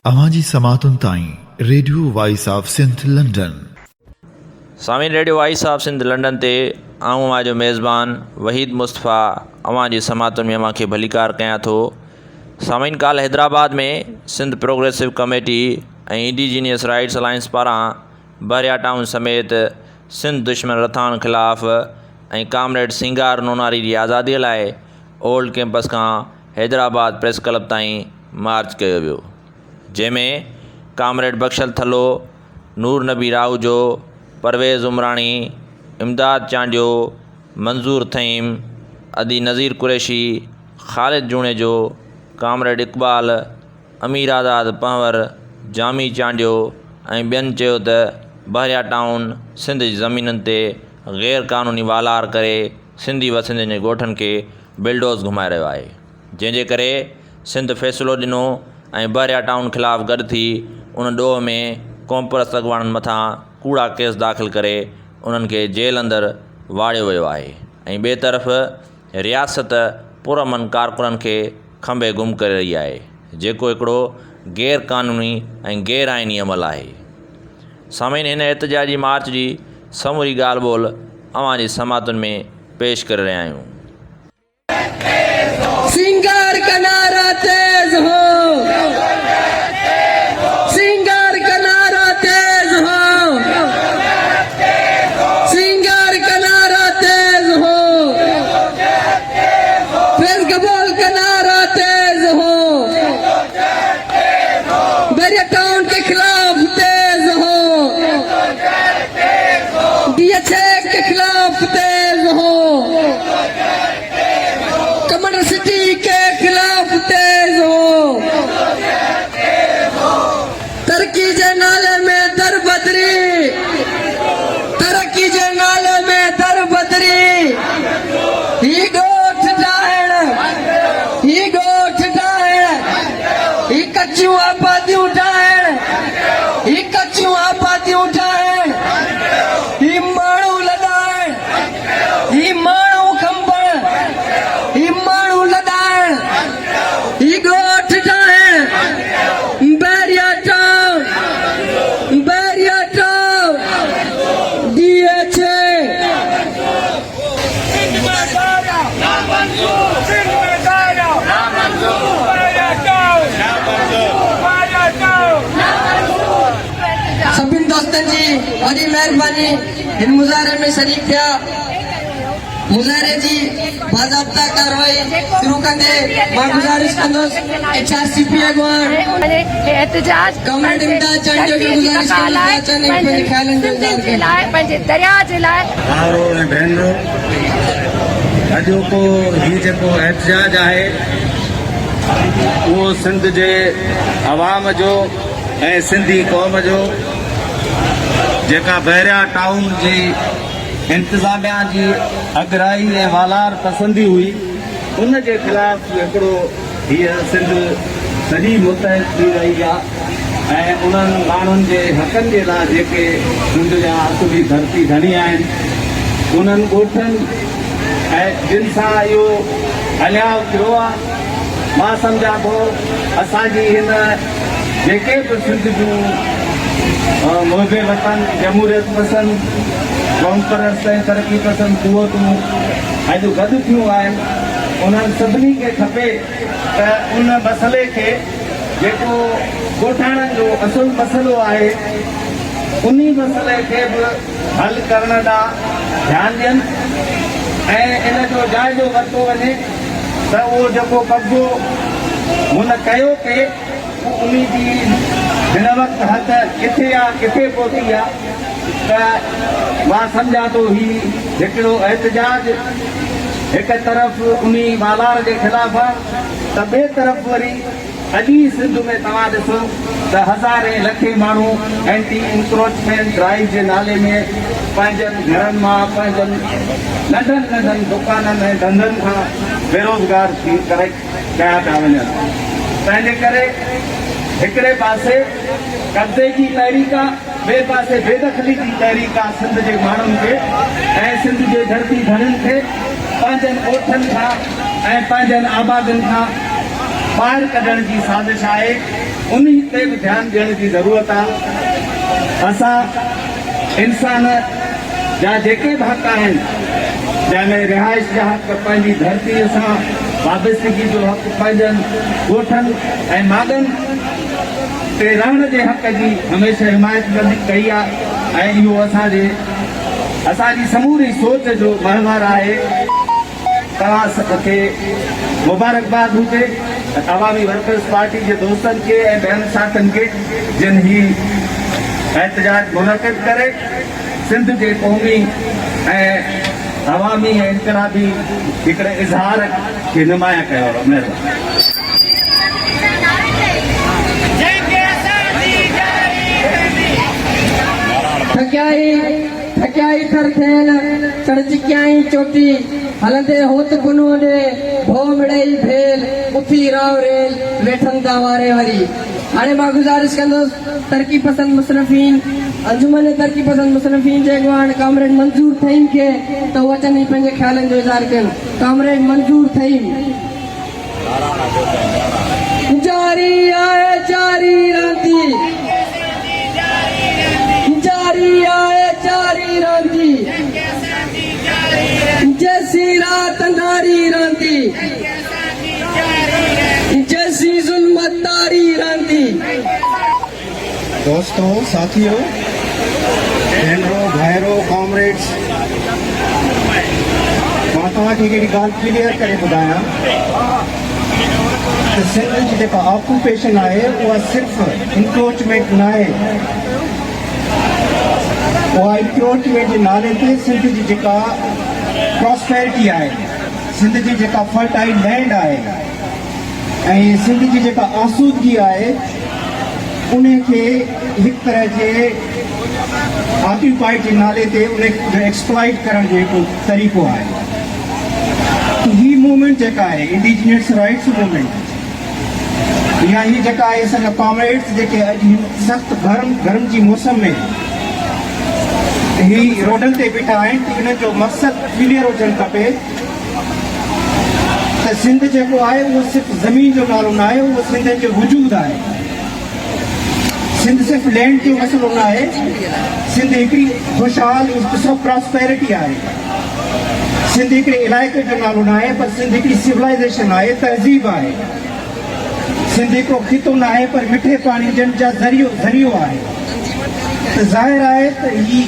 अवाजी समातुन ताई radio voice of Sindh London. सामीन radio voice of Sindh London ते आऊं अवां जो मेज़बान वहीद मुस्तफ़ा अवां जी समातुन में अवांखे भलीकार कयां थो। सामीन काल हैदराबाद में सिंध प्रोग्रेसिव कमेटी ऐं इंडिजीनियस राइट्स अलायंस पारां बहरिया टाउन समेत सिंध दुश्मन रथाण ख़िलाफ़ ऐं कामरेड सिंगार नोनारी जी आज़ादीअ लाइ ओल्ड कैंपस खां हैदराबाद प्रेस क्लब ताईं मार्च कयो वियो, जंहिंमें कामरेड बख्शल थलो, नूर नबी राहूजो, परवेज़ उमराणी, इमदाद चांडियो, मंज़ूर थईम, अदी नज़ीर कुरैशी, ख़ालिद जूणेजो, कामरेड इक़बाल, अमीर आज़ाद पंवर, जामी चांडियो ऐं ॿियनि चयो त बहरिया टाउन सिंध जी ज़मीननि ते ग़ैर क़ानूनी वालार करे सिंधी वसिंदनि जे ॻोठनि खे बिल्डोज़ घुमाए रहियो आहे, जंहिंजे करे सिंध फ़ैसिलो ॾिनो ऐं बहरिया टाउन ख़िलाफ़ु गॾु थी उन ॾोह में क़ौमपरस्त अॻवाननि मथां कूड़ा केस दाख़िल करे उन्हनि खे जेल अंदरि वाड़ियो वियो आहे ऐं ॿिए तरफ़ रियासत पुरअमन कारकुननि खे खंभे गुम करे रही आहे, जेको हिकिड़ो ग़ैर क़ानूनी ऐं ग़ैर आइनी अमल आहे। सामीन हिन एहतजाजी मार्च जी समूरी ॻाल्हि ॿोल अवां जी समातुन में पेश करे रहिया आहियूं। सिंगार का नारा तेज हो, सिंगार का नारा तेज हो, सिंगार का नारा तेज हो, फेस गबोल का नारा तेज हो, बहरिया टाउन के खिलाफ तेज हो, DHA के खिलाफ तेज हो, कमंडर सिटी के खिलाफ तेज हो, तरक्की जे नाले में दर बदरी, तरक्की जे नाले में दर बदरी, ही गोठ डाहण, ही गोठ डाहण, ही कच्चियूं आबादियूं डाहण, ही कच्चियूं आबादियूं डाहण, ही माण्हू लॻाइण, ही माण्हू खंभण, ही माण्हू लॻाइण, ही गोठ डाहण, बहरिया टाउन, बहरिया टाउन, DHA सभिनी दोस्तनि जी वॾी महिरबानी हिन मुज़ाहिरे में शरीक थिया। मुज़ाहिरे जी बाज़ाब्ता कार्रवाई शुरू कंदे मां गुज़ारिश कंदुसि HRCP अॻवान एहतजाज कमरेड इमदाद चांडियो खे गुज़ारिश कंदुसि त अचनि ऐं पंहिंजे ख़्यालनि जो इज़हार कनि। पंहिंजे दरिया जे लाइ भाउरो ऐं भेनरो, अॼोको हीउ जेको एहतजाज आहे उहो सिंध जे अवाम जो ऐं सिंधी क़ौम जो जेका बहरिया टाउन जी इंतिज़ामिया जी अगराई ऐं वालार पसंदी हुई उन जे ख़िलाफ़ हिकिड़ो हीअ सिंध सॼी मुतहद थी रही आहे ऐं उन्हनि माण्हुनि जे हक़नि जे लाइ जेके सिंध जा असुली धरती धणी आहिनि उन्हनि ॻोठनि ऐं जिन सां इहो हलियाव थियो आहे, मां सम्झां थो असांजी हिन जेके बि सिंध जूं मुहिबे वतन, जमहूरियत पसंद, क़ौमपरस्त ऐं तरक़ी पसंद क़ुवतूं अॼु गॾु थियूं आहिनि, उन्हनि सभिनी खे खपे त उन मसइले खे जेको ॻोठाणनि जो असुलु मसइलो आहे उन मसइले खे बि हल करण ॾांहुं ध्यानु ॾियनि ऐं इन जो जाइज़ो वरितो वञे त उहो जेको कब्ज़ो हुन कयो पिए उन जी हिन वक़्तु हद किथे आहे, किथे पहुती आहे, त मां सम्झां थो ही हिकिड़ो एहतजाज हिक तरफ़ उन वालार जे ख़िलाफ़ आहे त ॿिए तरफ़ वरी अॼु ई सिंध में तव्हां ॾिसो त हज़ारे लखे माण्हू एंटी इंक्रोचमेंट ड्राइव जे नाले में पंहिंजनि घरनि मां, पंहिंजनि नंढनि नंढनि दुकाननि ऐं धंधनि खां बेरोज़गार थी करे कया पिया वञनि। तंहिंजे करे हिकिड़े पासे कब्ज़े जी तहरीक आहे, ॿिए पासे बेदख़ली जी तहरीक आहे सिंध जे माण्हुनि खे ऐं सिंध जे धरती धणियुनि खे पंहिंजनि ॻोठनि खां ऐं पंहिंजनि आबादियुनि खां ॿाहिरि कढण जी साज़िश आहे। उन ते बि ध्यानु ॾियण जी ज़रूरत आहे। असां इंसान जा जेके बि हक़ आहिनि, जंहिंमें रिहाइश जा हक़, पंहिंजी धरतीअ सां वाबस्तगी जो हक़, पंहिंजनि ॻोठनि ऐं माॻनि ते रहण जे हक़ जी हमेशह हिमायत कई आहे ऐं इहो असांजी समूरी सोच जो महवर आहे। तव्हां खे मुबारकबाद हुजे अवामी वर्कर्स पार्टी जे दोस्तनि खे ऐं ॿियनि साथीनि खे जिन ही एहतजाज मुनक़िद करे सिंध जे क़ौमी ऐं अवामी ऐं इनकलाबी हिकिड़े इज़हार खे नुमाया कयो। महिरबानी। थकियाई थर थियल चढ़जिकियाई चोटी हलंदे होत पुनो ॾे भो मिड़ई भेल उथी राव रेल वेठनि था वारे वारी। हाणे मां गुज़ारिश कंदुसि तरक़ी पसंद मुसरफ़ीन अंजुमन तरक़ी पसंद मुसरफ़ीन जे अॻवान कामरेड मंज़ूर थईन खे त उहे अचनि ऐं पंहिंजे ख़्यालनि जो इज़हार कनि। कामरेड मंज़ूर थईन। जारी आहे जारी रहंदी, जारी आहे जारी रहंदी, जैसी रात अंधारी रहंदी, जैसी ज़ुल्मत तारी रहंदी। दोस्तों, साथियों, भेनरों, भाइरों, कॉमरेड्स, मां तव्हांखे हिकिड़ी ॻाल्हि क्लियर करे ॿुधायां त सिंध जी जेका ऑक्यूपेशन आहे उहा सिर्फ़ु इंक्रोचमेंट न आहे। उहा इंक्रोचमेंट जे नाले ते सिंध जी जेका प्रॉस्पेरिटी आहे, सिंध जी जेका फर्टाइल लैंड आहे ऐं सिंध जी जेका आसूदगी आहे उन खे हिकु तरह जे ऑक्यूपाइड जे नाले ते उन जो एक्सप्लॉइट करण जो हिकु तरीक़ो आहे। ही मूवमेंट जेका आहे इंडिजिनियस राइट्स मूवमेंट या ही जेका आहे असांजा कॉमरेड्स जेके अॼु सख़्तु गरम जी मौसम में ही रोडनि ते बीठा आहिनि, हिन जो मक़सदु क्लियर हुजणु खपे त सिंध जेको आहे उहो सिर्फ़ु ज़मीन जो नालो न आहे, उहो सिंध जो वजूद आहे। सिंध सिर्फ़ु लैंड जो मसइलो न आहे, सिंध हिकिड़ी ख़ुशहाल प्रॉस्पेरिटी आहे। सिंध हिकिड़े इलाइक़े जो नालो न आहे, पर सिंध हिकिड़ी सिविलाइज़ेशन आहे, तहज़ीब आहे। सिंध हिकिड़ो खितो न आहे, पर मिठे पाणी जन जा ज़रियो आहे। त ज़ाहिर आहे त ही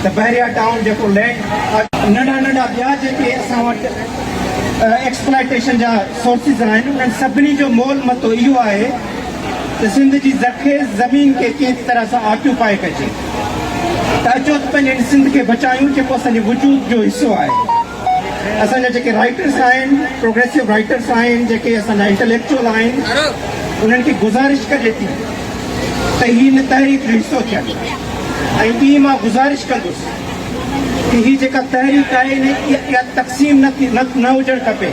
बहरिया टाउन जेको लैंड नंढा नंढा ॿिया जेके असां वटि एक्सप्लॉइटेशन जा सोर्सिस आहिनि उन्हनि सभिनी जो मोल मतो इहो आहे त सिंध जी ज़रख़ेज़ ज़मीन खे कंहिं तरह सां ऑक्यूपाए कजे त अचो त पंहिंजे सिंध खे बचायूं जेको असांजे वजूद जो हिसो आहे। असांजा जेके राइटर्स आहिनि, प्रोग्रेसिव राइटर्स आहिनि, जेके असांजा इंटेलेक्चुअल आहिनि, उन्हनि खे गुज़ारिश कजे थी त ही हिन तहरीक जो हिसो थियनि ऐं ॿी मां गुज़ारिश कंदुसि कि ही जेका तहरीक आहे इहा तक़सीम न हुजणु खपे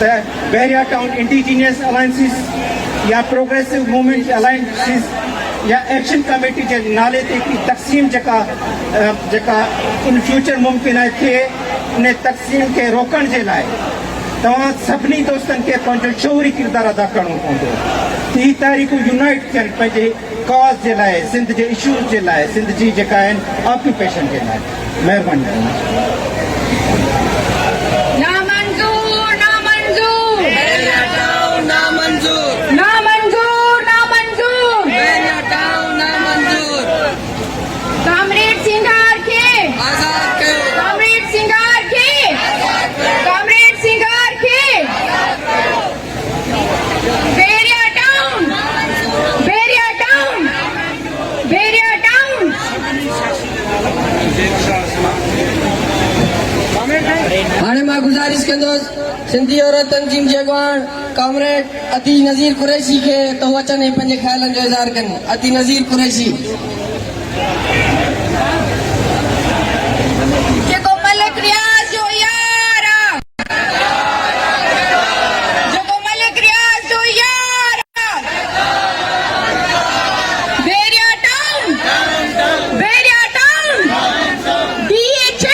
त बहरिया टाउन इंडिजीनियस अलायंसिस या प्रोग्रेसिव मूवमेंट अलायंसिस या एक्शन कमेटी जे नाले ते हिकिड़ी तक़सीम जेका इन फ्यूचर मुमकिन आहे थिए, उन तक़सीम खे रोकण जे लाइ तव्हां सभिनी दोस्तनि खे पंहिंजो शौरी किरदारु अदा करणो पवंदो। ही तहरीकूं यूनाइट थियनि पंहिंजे कॉज जे लाइ, सिंध जे इशूज़ जे लाइ, सिंध जी जेका आहिनि ऑक्यूपेशन जे लाइ। महिरबानी। हाणे मां गुज़ारिश कंदुसि सिंधी औरत तंज़ीम जे अॻवान कॉमरेड अती नज़ीर कुरैशी खे त उहे अचनि ऐं पंहिंजे ख़्यालनि जो इज़हार कनि। अती नज़ीर कुरैशी। जेको मलिक रियाज़ जो यार आहे, जेको मलिक रियाज़ जो यार आहे, बहरिया टाउन DH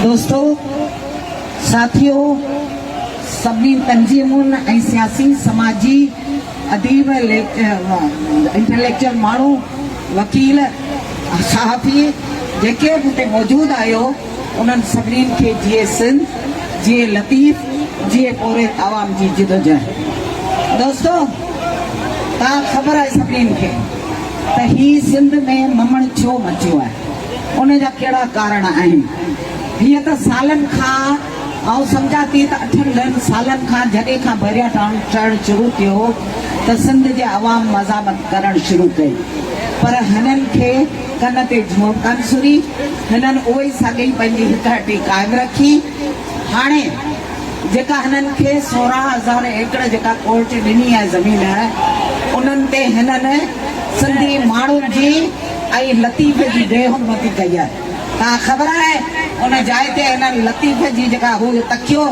दोस्तों, साथियों, सभी तंजीमुनि ऐं सियासी समाजी अदीब इंटेलेक्चुअल माण्हू वकील सहाफ़ी जेके बि हुते मौजूदु आहियो उन्हनि सभिनीनि खे जीए सिंध, जीए लतीफ़, जीए पूरे आवाम जी जिदोजहद। दोस्तों, तव्हां ख़बर आहे सभिनीनि खे त ही सिंध में ममण छो मचियो आहे, उन जा कहिड़ा कारण आहिनि। हीअं त सालनि खां ऐं सम्झा थी त 8-10 सालनि खां जॾहिं खां बैरिया टाउन ठहणु शुरू थियो त सिंध जे आवाम मज़ामत करणु शुरू कई, पर हिननि खे कन ते झूम कान सुरी, हिननि उहो ई साॻी पंहिंजी हिकहटी क़ाइमु रखी। हाणे जेका हिननि खे 16,000 एकड़ जेका कोर्ट ॾिनी आहे ज़मीन, उन्हनि ते हिननि सिंधी माण्हुनि जी ऐं लतीफ़ जी बेहुरमती कई आहे। तव्हां ख़बर आहे उन जाइ ते हिननि लतीफ़ जी जेका हू तकियो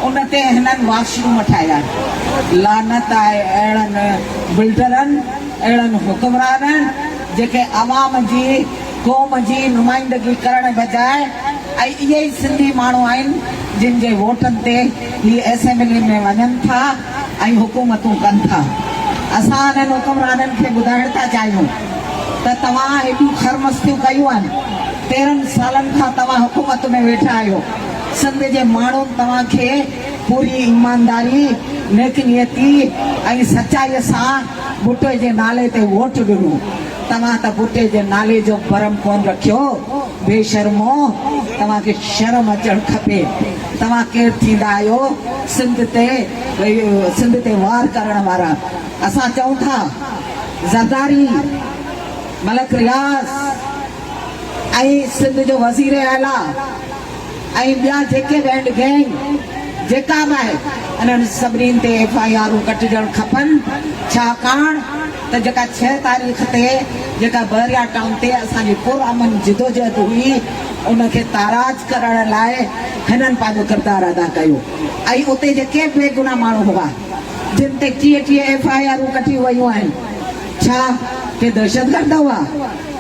उन ते हिननि वाशरूम ठाहिया। लानत आहे अहिड़नि बिल्डरनि, अहिड़नि हुकुमराननि जेके अवाम जी क़ौम जी नुमाइंदगी करण बजाए ऐं इहे ई सिंधी माण्हू आहिनि जिन जे वोटनि ते ही असेंबली में वञनि था ऐं हुकूमतूं कनि था। असां हिननि हुकुमराननि खे ॿुधाइण था चाहियूं त तव्हां हेॾियूं खरमस्तियूं कयूं आहिनि, 13 सालनि खां तव्हां हुकूमत में वेठा आहियो। सिंध जे माण्हू तव्हांखे पूरी ईमानदारी, नेकनियती ऐं सचाईअ सां बूटे जे नाले ते वोट ॾिनो। तव्हां त बूटे जे नाले जो भरम कोन रखियो। बेशर्मो, तव्हांखे शर्म अचणु खपे। तव्हां केरु थींदा आहियो सिंध ते वार करण वारा? असां चऊं था ज़रदारी, मलक रियाज़ ऐं सिंध जो वज़ीर आला ऐं ॿिया जेके बि आहिनि गैंग जेका बि आहे, इन्हनि सभिनीनि ते FIR कटिजणु खपनि। छाकाणि त जेका 6 तारीख़ ते जेका बैरिया टाउन ते असांजी पुरअमन जिदोजहद हुई, उनखे ताराज करण लाइ हिननि पंहिंजो किरदारु अदा कयो। ऐं उते जेके बेगुनाह माण्हू हुआ जिन ते 30 FIR कटियूं वयूं आहिनि, छा के दहशतगर्द हुआ?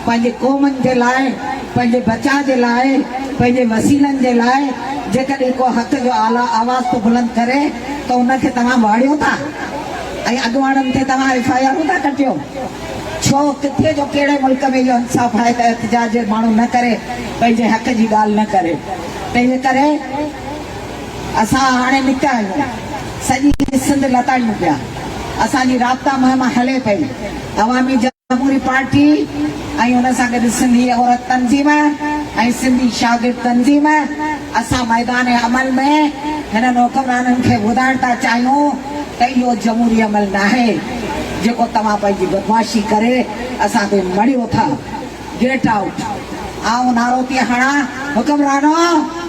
पंहिंजे क़ौमनि जे लाइ, पंहिंजे बचा जे लाइ, पंहिंजे वसीलनि जे लाइ जेकॾहिं को हक़ जो आवाज़ तो बुलंद करे त उनखे तव्हां वाड़ियो था ऐं अॻुवाणनि ते तव्हां FIR था कटियो। छो? किथे जो कहिड़े मुल्क में इहो इंसाफ़ आहे त एहतजाज जे माण्हू न करे, पंहिंजे हक़ जी ॻाल्हि न करे? तंहिंजे करे असां हाणे निकिता आहियूं, सॼी सिंध लताड़ियूं पिया। असांजी राब्ता मुहिम हले पई। अवामी जमहूरी पार्टी ऐं हुन सां गॾु सिंधी औरत तंज़ीम ऐं सिंधी शागिर्द तंज़ीम असां मैदान अमल में हिननि हुकुमराननि खे ॿुधाइण था चाहियूं त इहो जमहूरी अमल न आहे जेको तव्हां पंहिंजी बदमाशी करे असां ते मड़ियो था। Get out. आऊं नारो थी हणा, हुकुमरानो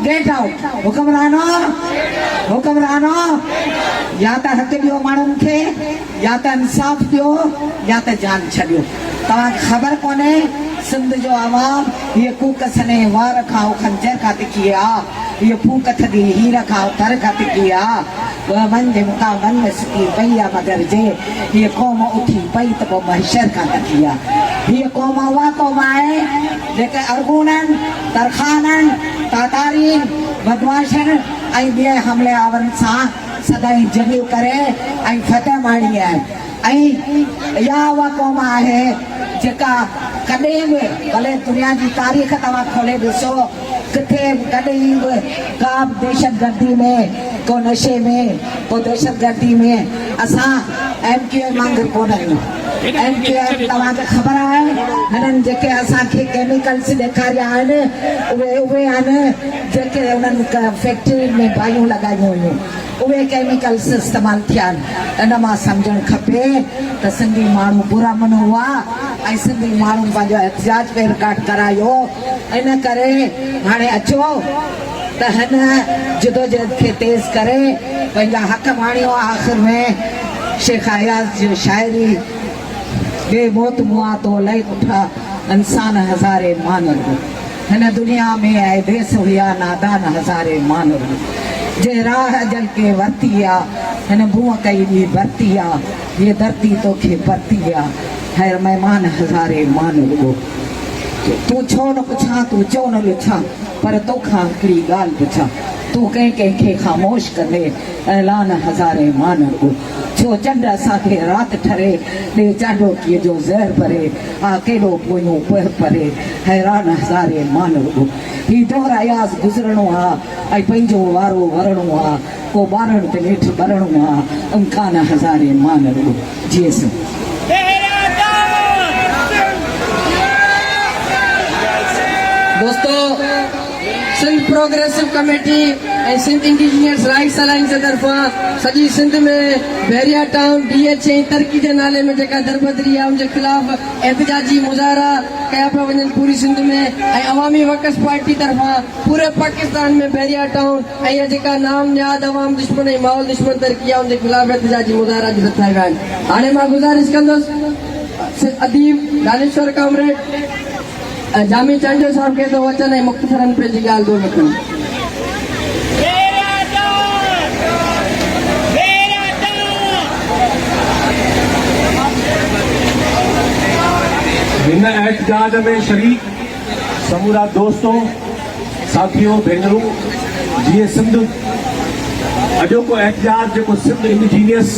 गेट आउट, हुकुमरानो या त हक़ ॾियो माण्हुनि खे, या त इंसाफ़ ॾियो, या त जान छॾियो। तव्हांखे ख़बर कोन्हे सिंध जो आवाम हीअ कूक सने वार खां खंजर खां तिकी आहे, हीअ फूक थदी हीर खां तर खां तिकी आहे। वन जे मुक़ाम वन में सुकी पई आहे मगर जे हीअ क़ौम उथी पई त पोइ महशर खां तकी आहे। हीअ क़ौम उहा क़ौम आहे जेके अरगूननि, तरखाननि, तातारीन, बदमाशनि ऐं ॿिए हमले आवरनि सां सदाईं जंगियूं करे ऐं फतह माणी आहे। ऐं इहा उहा क़ौम आहे जेका कॾहिं बि, भले दुनिया जी तारीख़ तव्हां खोले ॾिसो, किथे बि कॾहिं बि का बि दहशतगर्दी में, को नशे में, को दहशतगर्दी में असां MQM वांगुरु कोन आहियूं। MQM तव्हांखे ख़बर आहे हिननि जेके असांखे केमिकल्स ॾेखारिया आहिनि उहे आहिनि जेके उन्हनि फैक्ट्रियुनि में बाहियूं लॻायूं हुयूं, उहे केमिकल्स इस्तेमालु थिया आहिनि। इन मां सम्झणु खपे त सिंधी माण्हू पुरअमन हुआ ऐं सिंधी माण्हू पंहिंजो एहतजाज पे रिकॉर्ड करायो। इन करे हाणे अचो त हिन जिदोजहद खे तेज़ करे पंहिंजा हक़ माणियो। आख़िर में शेख अयाज़ जो शाइरी, बेमौत मुआ तो लई उठा इंसान हज़ारे मानरू, हिन दुनिया में आहे देस हुया नादान हज़ारे मानरू, जे राह जल के वरती आहे हिन बुआ कई बि भरती आहे, ये धरती तोखे परती आहे, है महिमान हज़ारे मानरू। तूं छो न पुछां, तूं चओ न लिछां, पर तोखां हिकिड़ी ॻाल्हि पुछां, तूं कंहिंखे ख़ामोश कंदे ऐलान हज़ारे मान रुॻो, छो चंड असांखे राति ठरे ॾे चांडोकीअ जो ज़हर भरे आ केॾो पोयूं परे हैरान हज़ारे मान रुॻो। ही दौर अयाज़ गुज़रणो आहे ऐं पंहिंजो वारो वरणो आहे, को ॿारनि ते नेठि ॿरणो आहे, इम्कान हज़ारे मान रुॻो। जी दोस्तों, सिंध प्रोग्रेसिव कमेटी ऐं सिंध इंडिजिनियस राइट्स अलायंस जे तरफ़ां सॼी सिंध में बहरिया टाउन DH ऐं तरक़ी जे नाले में जेका दरबदरी आहे उनजे ख़िलाफ़ एहतजाजी मुज़ाहरा कया पिया वञनि पूरी सिंध में, ऐं अवामी वकस पार्टी तरफ़ां पूरे पाकिस्तान में बहरिया टाउन ऐं इहा जेका नाम याद अवाम दुश्मन ऐं माहौल दुश्मन तरक़ी आहे उनजे ख़िलाफ़ एहतजाजी मुज़ाहरा जी ठाहिया विया आहिनि। हाणे मां गुज़ारिश कंदुसि अदीब दानेश्वर कामरेड जामी चंडो साहब खे थो वचन ऐं मुख़्तसरन पंहिंजी ॻाल्हि थो रखनि। हिन एहतजाज में शरीक समूरा दोस्तों, साथियों, भेनरूं, जीअं सिंध अॼोको एहतजाज जेको सिंध इंडिजीनियस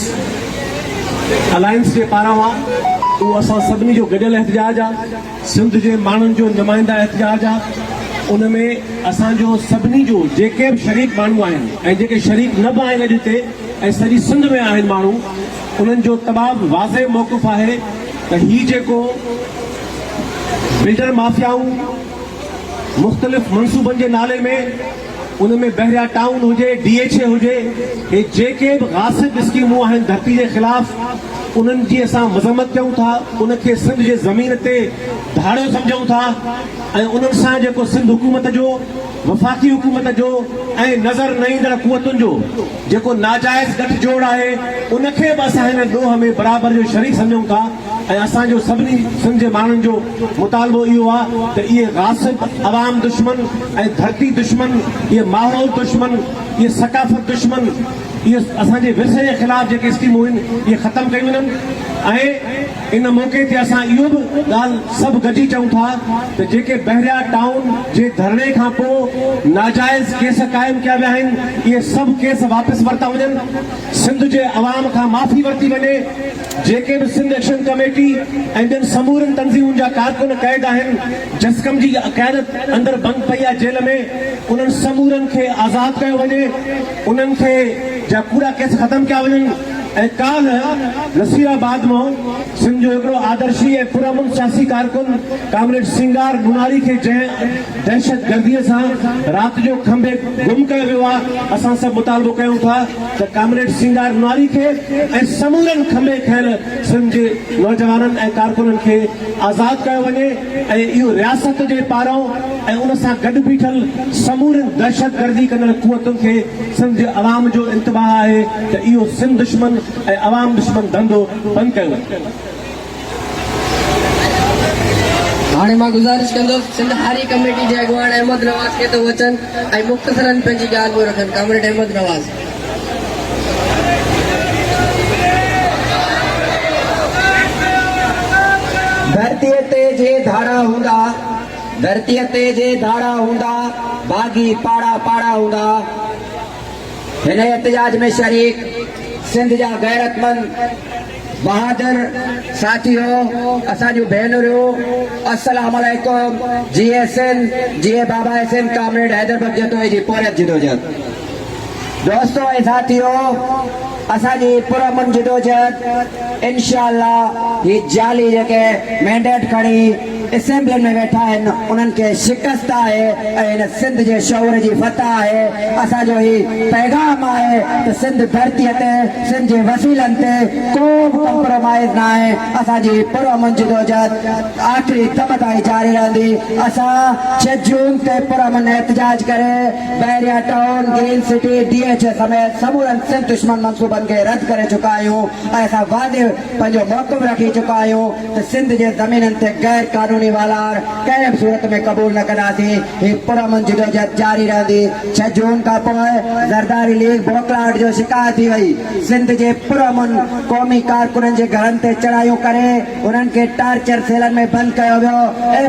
अलायंस जे पारां आहे उहो असां सभिनी जो गॾियल एहतजाज आहे, सिंध जे माण्हुनि जो नुमाइंदा एहतजाज आहे। उन में असांजो सभिनी जो जेके बि शरीक माण्हू आहिनि ऐं जेके शरीक न बि आहिनि अॼु हिते ऐं सॼी सिंध में आहिनि माण्हू, उन्हनि जो तमामु वाज़े मौक़िफ़ आहे त हीउ जेको बिल्डर माफ़ियाऊं मुख़्तलिफ़ मनसूबनि जे नाले में उन में बहरिया टाउन हुजे, DH हुजे, हे जेके बि गासिब स्कीमूं आहिनि धरती जे ख़िलाफ़ उन्हनि जी असां मज़म्मत कयूं था, उनखे सिंध जे ज़मीन ते धाड़ो सम्झूं था ऐं उन्हनि सां जेको सिंध हुकूमत जो, वफ़ाक़ी हुकूमत जो ऐं नज़र न ईंदड़ क़ुवतुनि जो जेको नाजाइज़ गठजोड़ आहे उनखे बि असां हिन ॾोह में बराबरि जो शरीक सम्झूं था। ऐं असांजो सभिनी सिंध जे माण्हुनि जो मुतालबो इहो आहे त इहे गासिब अवाम दुश्मन ऐं धरती दुश्मन, इहे माहौल दुश्मन, इहे सकाफ़त दुश्मन, इहे असांजे विरसे जे ख़िलाफ़ जेके स्कीमूं आहिनि इहे ख़तमु कयूं वञनि। ऐं इन मौक़े ते असां इहो बि ॻाल्हि सभु गॾिजी चऊं था त जेके बहरिया टाउन जे धरणे खां पोइ नाजाइज़ केस क़ाइमु कया विया आहिनि इहे सभु केस वापसि वरिता वञनि, सिंध जे अवाम खां माफ़ी वरिती वञे। जेके बि सिंध एक्शन कमेटी ऐं ॿियनि समूरनि तंज़ीमुनि जा कारकुन क़ैद आहिनि, जस्कम जी क़यादत अंदरि बंदि पई आहे जेल में, उन्हनि समूरनि खे आज़ादु कयो वञे, उन्हनि खे जा पूरा केस ख़तमु कया वञनि। ऐं काल्ह नसीराबाद मां सिंध जो हिकिड़ो आदर्शी ऐं पुरअमन सियासी कारकुन कामरेड सिंगार मुनारी खे जंहिं दहशत गर्दीअ सां राति जो खंभे गुम कयो वियो आहे, असां सभु मुतालबो कयूं था त कामरेड सिंगार मुनारी खे ऐं समूरनि खंभे खयल सिंध जे नौजवाननि ऐं कारकुननि खे आज़ादु कयो वञे ऐं इहो रियासत जे पारां ऐं उन सां गॾु बीठल समूरनि दहशत गर्दी कंदड़ क़ुवतुनि खे सिंध जे अवाम जो इंतबाह आहे त इहो सिंध दुश्मन ऐं अवाम दुश्मन धंधो बंदि कयो वञे। हाणे मां गुज़ारिश कंदुसि सिंध हारी कमेटी जे अॻुवान अहमद नवाज़ खे थो वचन ऐं मुख़्तसरन पंहिंजी ॻाल्हि पियो रखनि। कामरेड अहमद नवाज़। धरतीअ ते जे धाड़ा हूंदा, धरतीअ ते जे धाड़ा हूंदा, बाग़ी पाड़ा पाड़ा हूंदा। हिन एहतजाज में शरीक सिंध जा गैरतमंद बहादुर साथियों, असांजूं भेनरूं, अस्सलाम वालेकुम। जीए सिंध, जीए बाबा सिंध, कामरेड हैदर बख्शतो जी पोरत जिदोजहद। दोस्तों ऐं साथियों, असांजी पुरअमन जिदोजहद इंशाअल्लाह ही जाली जेके मैंडेट खणी असेंबली में वेठा आहिनि उन्हनि खे शिकस्त आहे ऐं हिन सिंध जे शौर जी फतह आहे। असांजो ही पैगाम आहे त सिंध धरतीअ ते, सिंध जे वसीलनि ते को बि कॉम्प्रोमाइज़ न आहे। असांजी पुरअमन जिदोजहद आख़िरी दम ताईं जारी रहंदी। असां 6 जून ते पुरअमन एहतजाज करे बहरिया टाउन, ग्रीन सिटी, DH समेत समूरनि सिंध दुश्मन मंसूबनि खे रद्द करे चुका आहियूं ऐं असां वाज़िह पंहिंजो मौक़िफ़ रखी चुका आहियूं त सिंध जे ज़मीननि ते गैर कानूनी कानूनी वालार कंहिं सूरत में क़बूल न कंदासीं। ही पुरअमन जदोजहद जारी रहंदी। 6 जून खां पोइ ज़रदारी लीग बोखलाहट जो शिकार थी वई। सिंध जे पुरअमन क़ौमी कारकुननि जे घरनि ते चढ़ायूं करे उन्हनि खे टार्चर सेलनि में बंदि कयो वियो।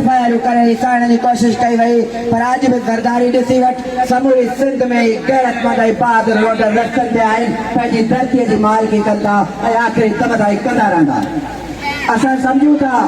FIR करे हिसाइण जी कोशिश कई वई, पर अॼु बि ज़रदारी ॾिसी वटि समूरी सिंध में ई गैरतमंद ऐं बहादुर वोटर रस्तनि ते आहिनि, पंहिंजी धरतीअ जी मालिकी कंदा ऐं आख़िरी दम ताईं कंदा रहंदा। असां सम्झूं था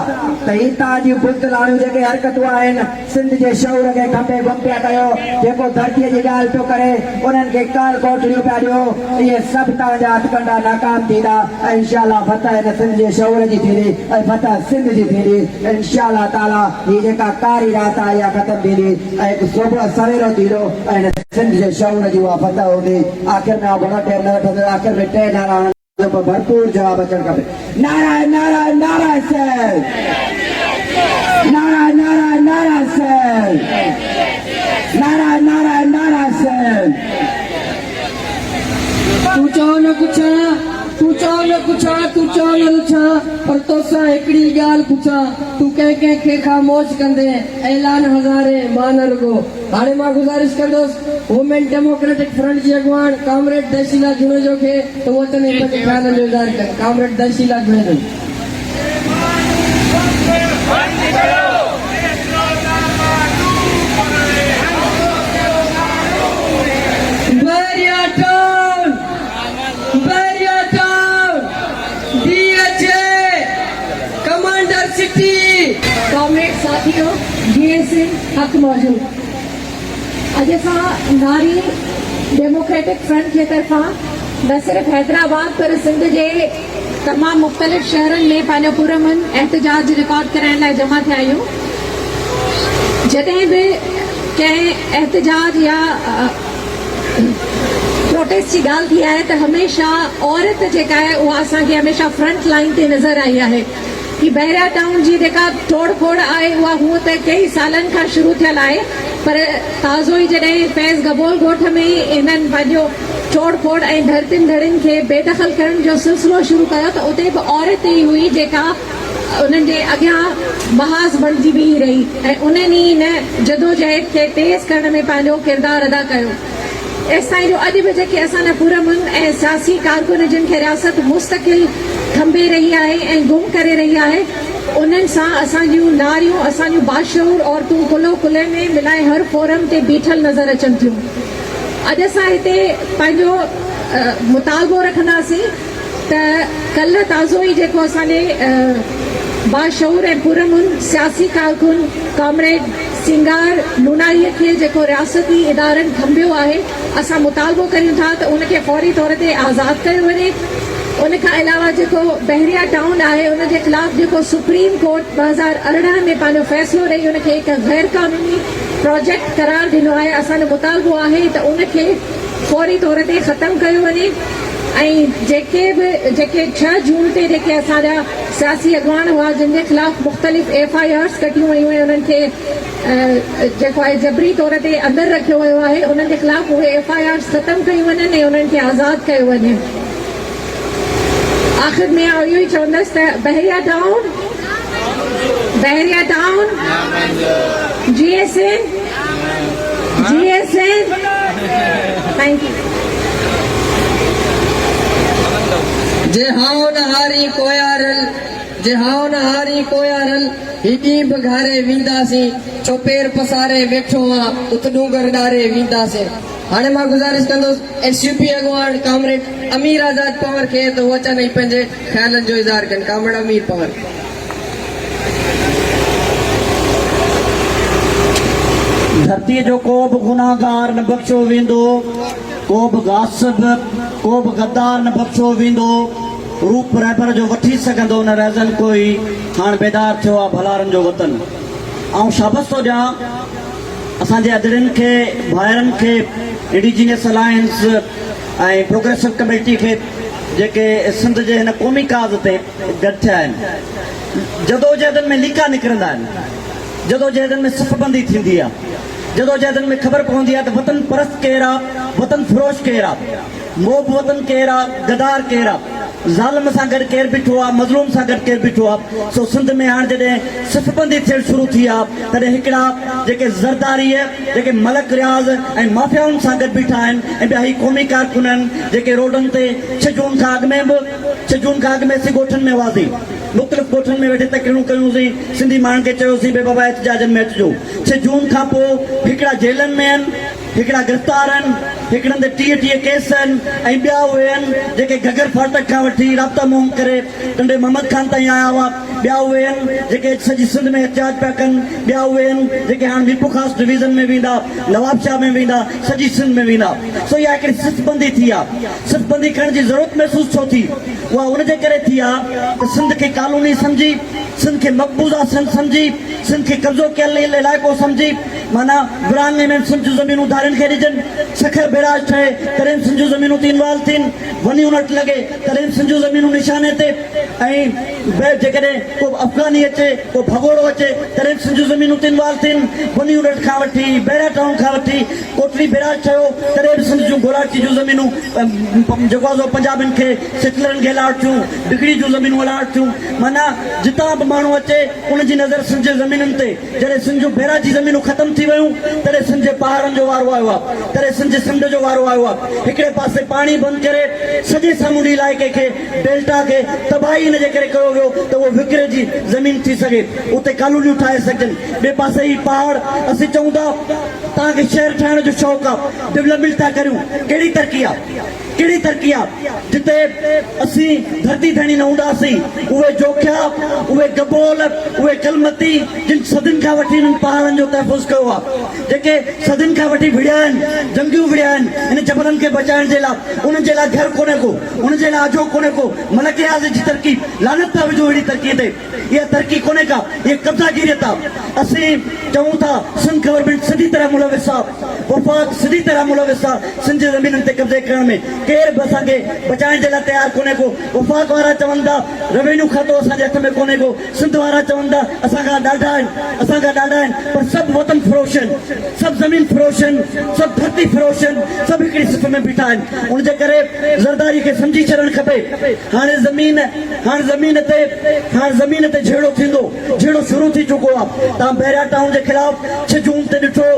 त ही तव्हांजी बुज़दिलाणियूं जेके हरकतूं आहिनि सिंध जे शऊर खे खपे गुम पिया कयो। जेको धरतीअ जी ॻाल्हि पियो करे उन्हनि खे काल कोठड़ियूं पिया ॾियो। इहे सभु तव्हांजा हथकंडा नाकाम थींदा ऐं इंशाअल्लाह फतह हिन सिंध जे शऊर जी थींदी ऐं फतह सिंध जी थींदी इंशाअल्लाह ताला। हीअ जेका कारी राति आहे इहा ख़तमु थींदी ऐं हिकु सुबुह सवेरो थींदो ऐं हिन सिंध जे शऊर जी उहा फतह हूंदी। आख़िर में घणो टाइम न वठंदो। आख़िर में 3 नारा भरपूर जवाब अचणु खपे। नारा नारा नारा सर, नारा नारा नारा सर, नारा नारा नारा सर। तू चओ न पुछा, तू चओ न पुछा, तू चओ न लुछा, पर तोसां हिकिड़ी ॻाल्हि पुछां, तू कंहिं खे ख़ामोश कंदे ऐलान हज़ारे मां न रुगो। हाणे मां गुज़ारिश कंदुसि वुमेन डेमोक्रेटिक फ्रंट जी अॻुवान कामरेड दर्शिला जुनेजो खे त उहो तने पंहिंजे ख़्यालनि जो इज़हार कनि। Comrade Darshila Junejo. Bahria town, Bahria town, DHA, commander city. Comrade साथियों, DSA हक मौजूद। अॼु असां नारी डेमोक्रेटिक फ्रंट जे तरफ़ां न सिर्फ़ हैदराबाद पर सिंध जे तमामु मुख़्तलिफ़ शहरनि में पंहिंजो पुरअमन एहतजाज रिकॉर्ड कराइण लाइ जमा थिया आहियूं। जॾहिं बि कंहिं एहतजाज या प्रोटेस्ट जी ॻाल्हि थी आहे त हमेशह औरत जेका आहे उहा असांखे हमेशह फ्रंट लाइन ते नज़र आई आहे। कि बहरिया टाउन जी जेका तोड़ फोड़ आहे उहा हूअं त कई सालनि खां शुरू थियल आहे, पर ताज़ो ई जॾहिं फैज़ गबोल ॻोठ में इन्हनि पंहिंजो तोड़ फोड़ ऐं धरतियुनि धड़ियुनि खे बेदख़ल करण जो सिलसिलो शुरू कयो त उते बि औरत ई हुई जेका उन्हनि जे अॻियां महाज़ बणिजी बीही रही ऐं उन्हनि ई हिन जदोजहद खे तेज़ करण में पंहिंजो किरदारु अदा कयो। एसि ताईं जो अॼु बि जेके असांजा पुरअमन ऐं सियासी कारकुन जिन खे रियासत मुस्तक़िल थंभे रही आहे ऐं गुम करे रही आहे, उन्हनि सां असांजूं नारियूं, असांजूं बाशऊर औरतूं कुलो कुले में मिलाए हर फोरम ते बीठल नज़र अचनि थियूं। अॼु असां हिते पंहिंजो मुतालबो रखंदासीं त कल्ह ताज़ो ई जेको असांजे बाशऊर ऐं पुरअमन सियासी कारकुन कामरेड सिंगार लुनारीअ खे जेको रियासती इदारनि थंभियो आहे, असां मुतालबो कयूं था त उनखे फौरी तौर ते आज़ादु कयो वञे। उन खां अलावा जेको बहरिया टाउन आहे उन जे ख़िलाफ़ जेको सुप्रीम कोर्ट 2018 में पंहिंजो फ़ैसिलो ॾेई उनखे हिकु गैर कानूनी प्रोजेक्ट करार ॾिनो आहे, असांजो मुतालबो आहे त उनखे फौरी तौर ते ख़तमु कयो वञे। ऐं जेके 6 जून ते जेके असांजा सियासी अॻुवान हुआ जिन जे ख़िलाफ़ मुख़्तलिफ़ FIRs कटियूं वयूं ऐं उन्हनि खे जेको आहे जबरी तौर ते अंदरि रखियो वियो आहे, उन्हनि जे ख़िलाफ़ उहे FIRs ख़तमु कयूं वञनि ऐं उन्हनि खे आज़ादु कयो वञे। आख़िर में इहो ई चवंदसि त बहरिया टाउन GSN थैंक यू। जे हाउ न हारी कोयारल हिडी बघारे वींदासीं, चोपेर पसारे वेठो आ उतडूं गरदारे वींदासीं। हाणे मां गुज़ारिश कंदुसि SUP अॻुवान कामरेड अमीर आज़ाद पवार खे त उहो अचनि ऐं पंहिंजे ख़्यालनि जो इज़हार कनि। कामरेड अमीर पवार। धरतीअ जो को बि गुनाहगार न बख़्शो वेंदो, को बि गासिब, को बि गद्दार न बख़्शो वेंदो। रूप रहबर जो वठी सघंदो न रहज़न कोई, हाणे बेदार थियो आहे भलारनि जो वतन। ऐं शाबस थो ॾियां असांजे अदड़नि खे, भाइरनि खे, इंडिजिनियस अलायंस ऐं प्रोग्रेसिव कमेटी खे जेके सिंध जे हिन क़ौमी काज़ ते गॾु थिया आहिनि। जदोजहदनि में लीका निकिरंदा आहिनि, जदोजहदनि में सफ़बंदी थींदी आहे, जदोजहदनि में ख़बर पवंदी आहे त वतन परस्त केरु आहे, वतन फ़रोश केरु आहे, मोब वतन केरु आहे, गदार केरु आहे। ज़ालिम सां गॾु केरु बीठो आहे, मज़लूम सां गॾु केरु बीठो आहे। सो सिंध में हाणे जॾहिं सिफ़बंदी थियणु शुरू थी आहे तॾहिं हिकिड़ा जेके ज़रदारीअ जेके मलक रियाज़ ऐं माफ़ियाउनि सां गॾु बीठा आहिनि ऐं ॿिया ही क़ौमी कारकुन आहिनि जेके रोडनि ते 6 जून खां अॻु में असीं ॻोठनि में हुआसीं, मुख़्तलिफ़ ॻोठनि में वेठे तकरीरूं कयूंसीं, सिंधी माण्हुनि खे चयोसीं भई बाबा एहतजाजनि में अचिजो। 6 जून खां पोइ हिकिड़ा जेलनि में आहिनि, हिकिड़ा गिरफ़्तार आहिनि, हिकिड़नि ते 30 केस आहिनि ऐं ॿिया उहे आहिनि जेके घगर फाटक खां वठी राब्ता मोहम करे टंडे मोहम्मद खान ताईं आया हुआ, ॿिया उहे आहिनि जेके सॼी सिंध में एहतजाज पिया कनि, ॿिया उहे आहिनि जेके हाणे मीरपुर ख़ासि डिवीज़न में वेंदा, नवाबशाह में वेंदा, सॼी सिंध में वेंदा। सो इहा हिकिड़ी सिफ़बंदी थी आहे। सिफ़बंदी करण जी ज़रूरत महसूसु छो थी? उहा उनजे करे थी आहे त सिंध खे कानूनी सम्झी, सिंध खे मक़बूज़ा सिंध सम्झी, सिंध खे कब्ज़ो कयल इलाइक़ो सम्झी, माना विरांगे में सिंध जूं ज़मीनूं धारियुनि खे ॾिजनि, सखर बैराज ठहे तॾहिं सिंध जूं ज़मीनूं इनवाल्व थियनि, वञी उनट लॻे तॾहिं सिंध जूं ज़मीनूं निशाने ते, ऐं जेकॾहिं को अफ़गानी अचे, को भगोड़ो अचे तॾहिं सिंध जूं ज़मीनूं इनवाल्व थियनि, वञी उनट खां वठी बैरा टाउन खां वठी कोटली बैराज ठहियो तॾहिं बि सिंध जूं गोलाची जूं ज़मीनूं जेको आहे पंजाबियुनि खे सेटलरनि खे अलाट थियूं, बिगड़ी जूं ज़मीनूं अलाट थियूं। माना जितां बि माण्हू अचे उनजी नज़र सिंध जे ज़मीनुनि ते, जॾहिं सिंध जूं बैरा जी ज़मीनूं ख़तमु थी वियूं तॾहिं सिंध जे पहाड़नि जो वारो आयो आहे, तॾहिं सिंध जे समुंड जो वारो आयो आहे। हिकिड़े पासे पाणी बंदि करे सॼे सामूंडी इलाइक़े खे, डेल्टा खे तबाही इन जे करे कयो वियो त उहो विकिरे जी ज़मीन थी सघे, उते कॉलोनियूं ठाहे सघजनि। ॿिए पासे ही पहाड़ असीं चऊं था तव्हांखे शहर ठाहिण जो शौक़ु आहे, डेवलपमेंट था करियूं, कहिड़ी तरक़ी आहे, कहिड़ी तरक़ी आहे? जिते असीं धरती धणी न हूंदासीं उहे जोखिया, उहे गबोल, उहे कलमती जिन सदियुनि खां वठी हिननि पहाड़नि जो तहफ़ुज़ कयो आहे, जेके सदियुनि खां वठी विड़िया आहिनि, जंगियूं विड़िया आहिनि इन जबलनि खे बचाइण जे लाइ, उन्हनि जे लाइ घर कोन्हे को, उन्हनि जे लाइ आजो कोन्हे को। मलक रियाज़ जी तरक़ी लानत था विझो अहिड़ी तरक़ीअ ते, इहा तरक़ी कोन्हे का, इहा कब्ज़ागिरियत आहे। असीं चऊं था सिंध गवर्नमेंट सिधी तरह मुलविस आहे, वफ़ाक़ सिधी तरह मुलविस आहे सिंध जे ज़मीनुनि ते कब्ज़े करण में, केर बि असांखे बचाइण जे लाइ तयारु कोन्हे को। वफ़ाक़ वारा चवनि था रेवेन्यू खातो असांजे हथ में कोन्हे को, सिंध वारा चवनि था असांखां ॾाढा आहिनि, असांखां ॾाढा आहिनि, पर सभु वतन फ़रोश आहिनि, सभु ज़मीन फ़रोश आहिनि, सभु धरती फ़रोश आहिनि, सभु हिकिड़ी सिफ़ में बीठा आहिनि। उनजे करे ज़रदारी खे सम्झी छॾणु खपे। हाणे ज़मीन ते झेड़ो थींदो, झेड़ो शुरू थी चुको आहे। तव्हां बैरिया टाउन जे ख़िलाफ़ 6 जून ते ॾिठो,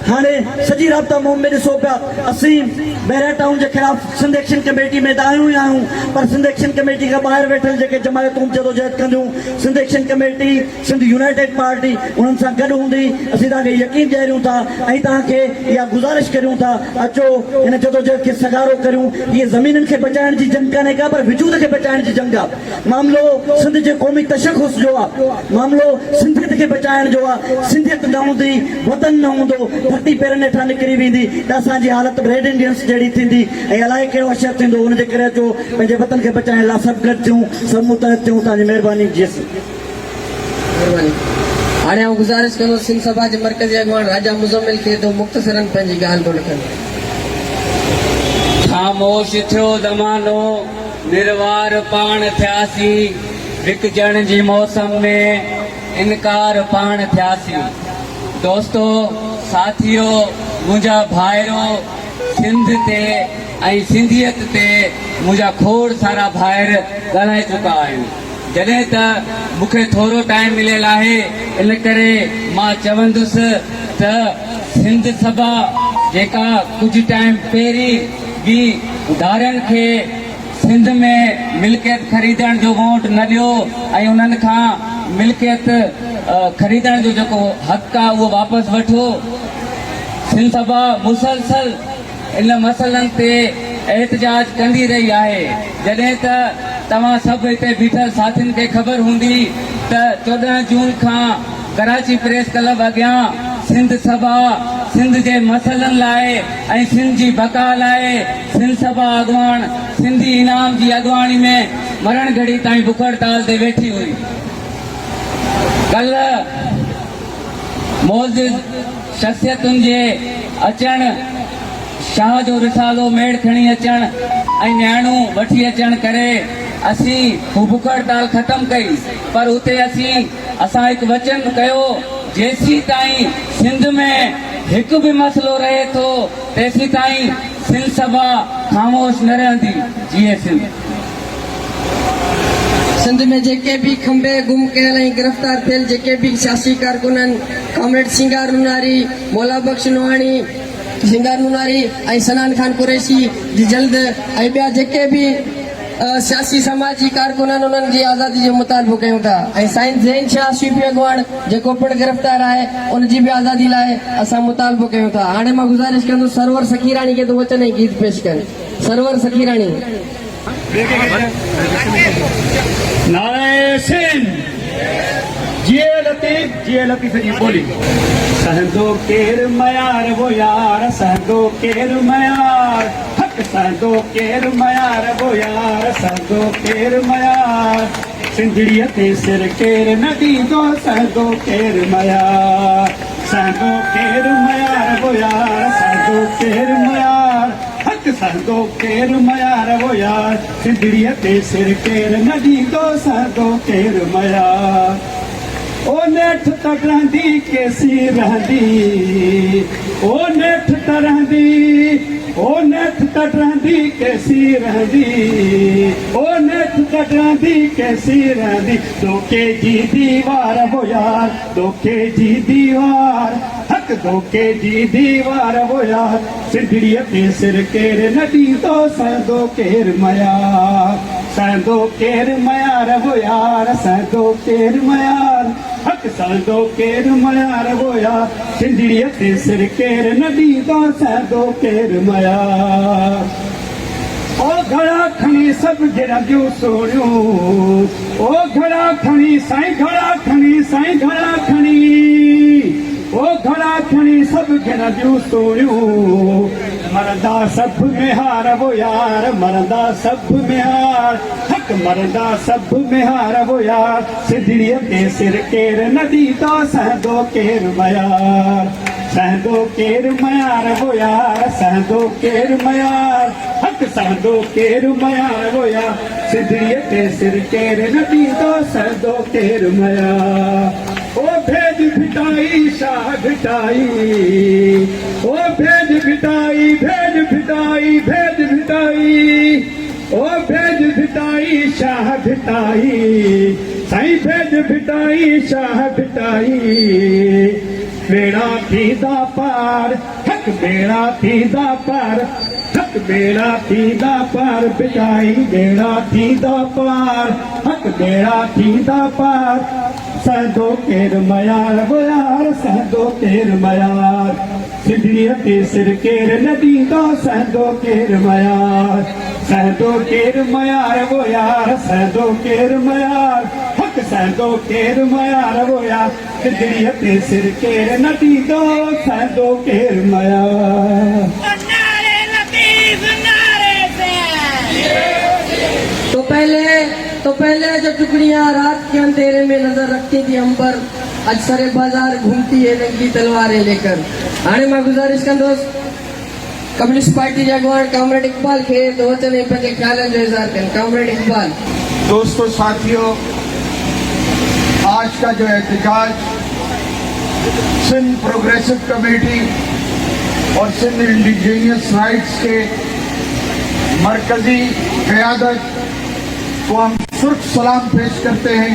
हाणे सॼी राब्ता मुहिम में ॾिसो पिया। असीं बैरिया टाउन जे ख़िलाफ़ सिंध एक्शन कमेटी में त आहियूं ई आहियूं, पर सिंध एक्शन कमेटी खां ॿाहिरि वेठल जेके जमायतूं जदोजहद कंदियूं, Sindh action committee, Sindh united party उन्हनि सां गॾु हूंदी। असीं तव्हांखे यकीन ॾियारियूं था ऐं तव्हांखे इहा गुज़ारिश करियूं था, अचो इन जदोजहद खे सगारो करियूं। इहे ज़मीनुनि खे बचाइण जी जंग कान्हे का, पर वजूद खे बचाइण जी जंग आहे। मामिलो सिंध जे क़ौमी तशख़ुस जो आहे, मामिलो सिंधियत खे बचाइण जो आहे। सिंधियत न हूंदी, वतन न हूंदो, धरती पेरनि हेठां निकिरी वेंदी त असांजी हालत रेड इंडियंस जहिड़ी थींदी ऐं अलाए कहिड़ो अशर थींदो। उनजे करे अचो पंहिंजे वतन खे बचाइण लाइ सभु गॾु थियूं, सभु मुतहद थियूं। तव्हांजी महिरबानी। हाणे आउं गुज़ारिश कंदुसि सिंध सभा जे मरकज़ी अॻवान राजा मुज़म्मिल खे तो मुख़्तसरन पंहिंजी ॻाल्हि थो लिखनि। ख़ामोश थियो ज़मानो, निर्वार पाण थियासीं, विकजण जी मौसम में इनकार पाण थियासीं। दोस्तो, साथियो, मुंहिंजा भाइरो, सिंध ते ऐं सिंधियत ते मुंहिंजा खोड़ सारा भाइर ॻाल्हाए चुका आहिनि। जॾहिं त मूंखे थोरो टाइम मिलियल आहे, इन करे मां चवंदुसि त सिंध सभा जेका कुझु टाइम पहिरीं बि धारियुनि खे सिंध में मिल्कियत ख़रीदण जो वोट न ॾियो ऐं उन्हनि खां मिल्कियत ख़रीदण जो जेको हक़ आहे उहो वापसि वठो। सिंध सभा मुसलसल इन मसइलनि ते एहतजाज कंदी रही आहे। जॾहिं त तव्हां सभु हिते बीठल साथियुनि खे ख़बर हूंदी त 14 जून खां कराची प्रेस क्लब अॻियां सिंध सभा सिंध जे मसइलनि लाइ ऐं सिंध जी बका लाइ सिंध सभा अॻवान सिंधी इनाम जी अॻवानी में मरण घड़ी ताईं बुख हड़ताल ते वेठी हुई। कल्ह मौजूद शख़्सियतुनि जे अचण, शाह जो रिसालो मेड़ खणी अचण ऐं न्याणू वठी अचण करे असीं हू बुख हड़ताल ख़तमु कई। पर उते असां हिकु वचन कयो, जेसीं ताईं सिंध में हिकु बि मसइलो रहे थो तेसीं ताईं सिंध सभा ख़ामोश न रहंदी। जीअं सिंध। सिंध में जेके भी खंबे गुम कयल ऐं गिरफ़्तार थियल जेके भी सियासी कारकुननि कॉमरेड सिंगार नुनारी, मौला बख्श नोहाणी, सिंगार नुनारी ऐं सनान खान कुरैशी जी जल्द ऐं ॿिया जेके भी सियासी समाजी कारकुननि उन्हनि जी आज़ादी जो मुतालबो कयूं था। ऐं साईं ज़ैन शाह सूफ़ी अॻुवाण जेको पिणु गिरफ़्तार आहे उनजी बि आज़ादी लाइ असां मुतालबो कयूं था। हाणे मां गुज़ारिश कंदुसि सरवर सखीराणी खे तो वचन ऐं गीत पेश कनि। सरवर सखीराणी। नारे सिंध जिए लतीफ़ जी ॿोली। सहंदो केर मयार वो यार, सहंदो केर मयार, हक़ सहंदो केर मयार वो यार, सहंदो केर मयार, सिंधड़ीअ ते सिर केर न ॾींदो, सहंदो केर मयार, सहंदो केर मयार वो यार, सहंदो केर मयार, हक़ सहंदो केर मयार वो यार, सिंधड़ीअ ते सिर केर न ॾींदो, सहंदो केर मयार। ओ नेठ त रहंदी केसी रहंदी, ओ नेठ त रहंदी, ओ नेठ त रहंदी केसी रहंदी, ओ नेठ त रहंदी केसी रहंदी, धोखे जी दीवार हो यार, धोखे जी दीवार, हक़ धोखे जी दीवार हो यार, सिंधड़ीअ ते सिर केर न ॾींदो, सहंदो केर मयार, सहंदो केर मयार हो यार, सहंदो केर मयार, हक़ सहंदो केर मयार वो यार, सिंधड़ीअ ते सिर केर न ॾींदो, सहंदो केर मयार। ओ घड़ा खणी सभु गिरंदियूं सोड़ियूं, ओ घड़ा खणी साईं घड़ा खणी, साईं घड़ा खणी, ओ घड़ा खणी सभु गिरंदियूं सोड़ियूं, मरदा सभु में हार वो यार, मरदा सभु में हार, हक़ मरदा सभु में हार वो यार, सिंधड़ीअ ते सिर केर न ॾींदो, सहंदो केर मयार, सहंदो केर मयार वो यार, सहंदो केर मयार, हक़ सहंदो केर मयार वो यार, सिंधड़ीअ ते सिर केर न ॾींदो, सहंदो केर मयार। ओ भेज भिटाई शाह भिटाई, ओ भेज भिटाई, भेज भिटाई, भेज भिटाई, ओ भेज भिटाई शाह भिटाई, साईं भेज भिटाई शाह भिटाई, बेड़ा थींदा पार, हक़ बेड़ा थींदा पार, हक़ बेड़ा थींदा पार, भिटाई बेड़ा थींदा पार, हक़ बेड़ा थींदा पार, सहंदो केर मयार वो यार, सहंदो केर मयार, सिंधड़ीअ ते सिर केर न ॾींदो, सहंदो केर मयार, सहंदो केर मयार वो यार, सहंदो केर मयार, हक़ सहंदो केर मयार वो यार, सिंधड़ीअ ते सिर केर न ॾींदो, सहंदो केर मयार। नारे लतीफ़ नारे तो पहले जो टुकड़ियां रात के अंधेरे में नजर रखती थी अंबर, आज सारे बाजार घूमती है नंगी तलवारें लेकर। हाणे मां गुजारिश कंदुसि कम्युनिस्ट पार्टी जे अॻुवाण कॉमरेड इकबाल खे तो वचन ऐं पंहिंजे ख़्यालनि जो इज़हार कनि। कॉमरेड इकबाल। दोस्तों साथियों, आज का जो एहतजाज सिंध प्रोग्रेसिव कमेटी और सिंध इंडिजीनियस राइट्स के मरकजी क़यादत को हम सुर्ख सलाम पेश करते हैं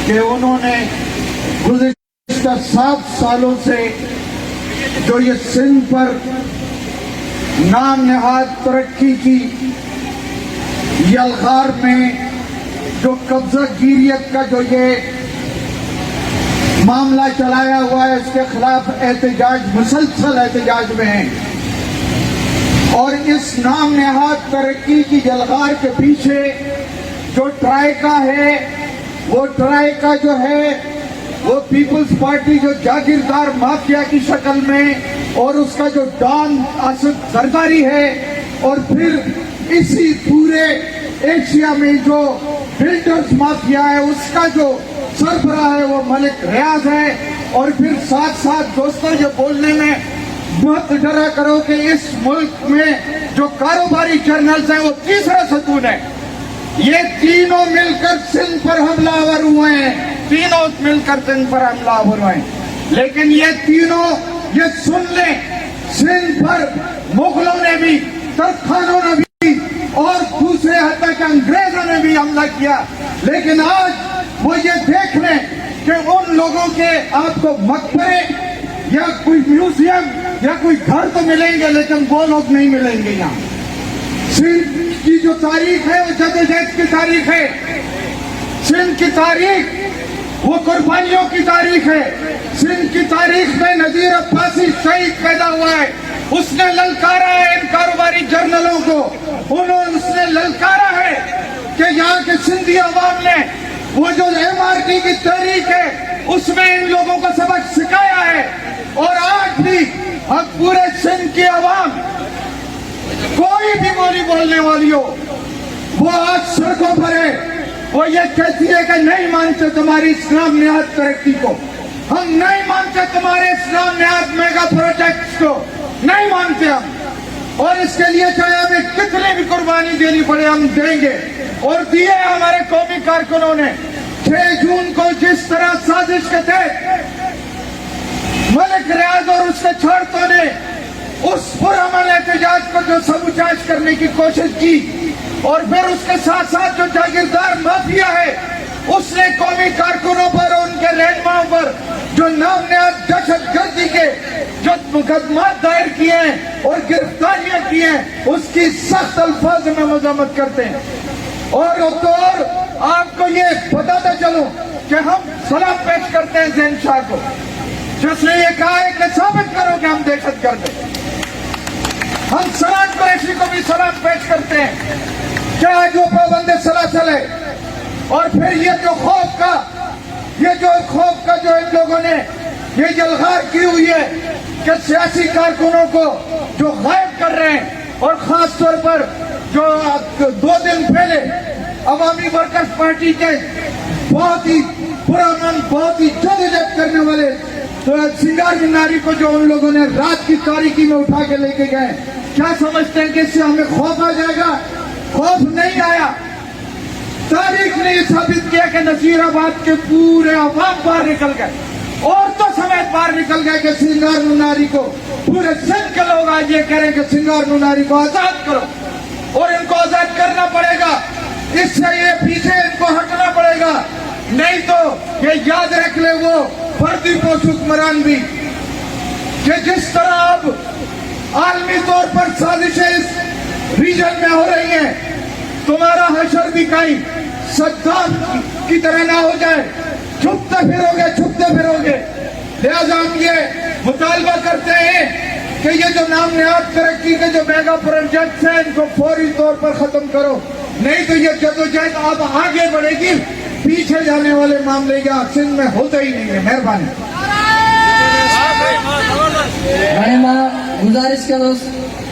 कि उन्होंने गुज़िश्ता 7 सालों से जो ये सिंध पर नाम नहाद तरक्की की यलगार में जो कब्जा गिरियत का जो ये मामला चलाया हुआ है, उसके खिलाफ एहतजाज मुसलसल एहतजाज में है। और इस नाम नहाद तरक्की की यलगार के पीछे जो ट्राइका है, वो ट्राइका जो है वो पीपल्स पार्टी जो जागीरदार माफिया की शक्ल में, और उसका जो डॉन असद जरदारी है, और फिर इसी पूरे एशिया में जो बिल्डर्स माफिया है उसका जो सरबराह है वो मलिक रियाज है। और फिर साथ साथ दोस्तों जो बोलने में बहुत डरा करो कि इस मुल्क में जो कारोबारी जर्नल्स हैं वो तीसरा सतून है। ये तीनों मिलकर सिंध पर हमलावर हुए हैं, तीनों मिलकर सिंध पर हमलावर हुए हैं। लेकिन ये तीनों ये सुन लें, सिंध पर मुगलों ने भी, तरखानों ने भी और दूसरे हद तक अंग्रेजों ने भी हमला किया, लेकिन आज वो ये देख लें कि उन लोगों के आपको मकबरे या कोई म्यूजियम या कोई घर तो मिलेंगे, लेकिन वो लोग नहीं मिलेंगे यहाँ। सिंध की जो तारीख है वो जदोजहद की तारीख है। सिंध की तारीख वो कुर्बानियों की तारीख है। सिंध की तारीख में नजीर अब्बासी शहीद पैदा हुआ है। उसने ललकारा है इन कारोबारी जर्नलों को, उसने ललकारा है कि यहाँ के सिंधी अवाम ने वो जो MRT की तहरीक है उसमें इन लोगों को सबक सिखाया है। और आज भी हम पूरे सिंध की अवाम, कोई भी बोली बोलने वाली हो, वो आज सड़कों पर है। वो ये कहती है कि नहीं मानते तुम्हारी इस्लाम निहाद तरक्की को, हम नहीं मानते तुम्हारे इस्लाम निहाद मेगा प्रोजेक्ट्स को, नहीं मानते हम। और इसके लिए चाहे हमें कितनी भी कुर्बानी देनी पड़े हम देंगे। और दिए हमारे कौमी कारकुनों ने 6 जून को जिस तरह साजिश के तहत मलिक रियाज और उसके छोड़तों ने उस पुरअमल एहतजाज को जो सबूताज करने की कोशिश की, और फिर उसके साथ साथ जो जागीरदार माफिया है उसने कौमी कारकुनों पर और उनके रहनुमाओं पर जो नाम नहाद दहशतगर्दी के जो मुकदमात दायर किए हैं और गिरफ्तारियां की हैं, उसकी सख्त अल्फाज में मजम्मत करते हैं। और आपको ये बताता चलूं कि हम सलाम पेश करते हैं ज़ैन शाह को, जिसने ये कहा है कि साबित करो कि हम दहशतगर्द हैं। हम सलाम कुरैशी को भी सलाम पेश करते हैं क्या जो पाबंद सलासल है। और फिर ये जो खौफ का जो इन लोगों ने ये जलगार की हुई है कि सियासी कारकुनों को जो गायब कर रहे हैं, और खास तौर पर जो 2 दिन पहले अवामी वर्कर्स पार्टी के बहुत ही पुरअमन, बहुत ही जदोजहद करने वाले तो सिंगार मीनारी को जो उन लोगों ने रात की तारीकी में उठा के लेके गए, क्या समझते हैं कि इससे हमें खौफ आ जाएगा? खौफ नहीं आया। तारीख ने यह साबित किया कि नजीराबाद के पूरे अवाम बाहर निकल गए, औरतों समेत बाहर निकल गए कि सिंगार मीनारी को, पूरे सिंध के लोग आज ये करें कि सिंगार मीनारी को आजाद करो, और इनको आजाद करना पड़ेगा। इससे ये पीछे इनको हटना पड़ेगा, नहीं तो ये याद रख ले वो फर्दी पोश हुक्मरान भी कि जिस तरह अब आलमी तौर पर साजिशें इस रीजन में हो रही हैं, तुम्हारा हशर भी कहीं सद्दाम की तरह ना हो जाए, छुपते फिरोगे। लिहाजा हम ये मुतालबा करते हैं कि ये जो नाम नहाद तरक्की के जो मेगा प्रोजेक्ट्स हैं इनको फौरी तौर पर खत्म करो, नहीं तो ये जदोजहद अब आगे बढ़ेगी, पीछे जाने वाले मामले या सिंध में होते ही नहीं है। मेहरबानी। गुजारिश करो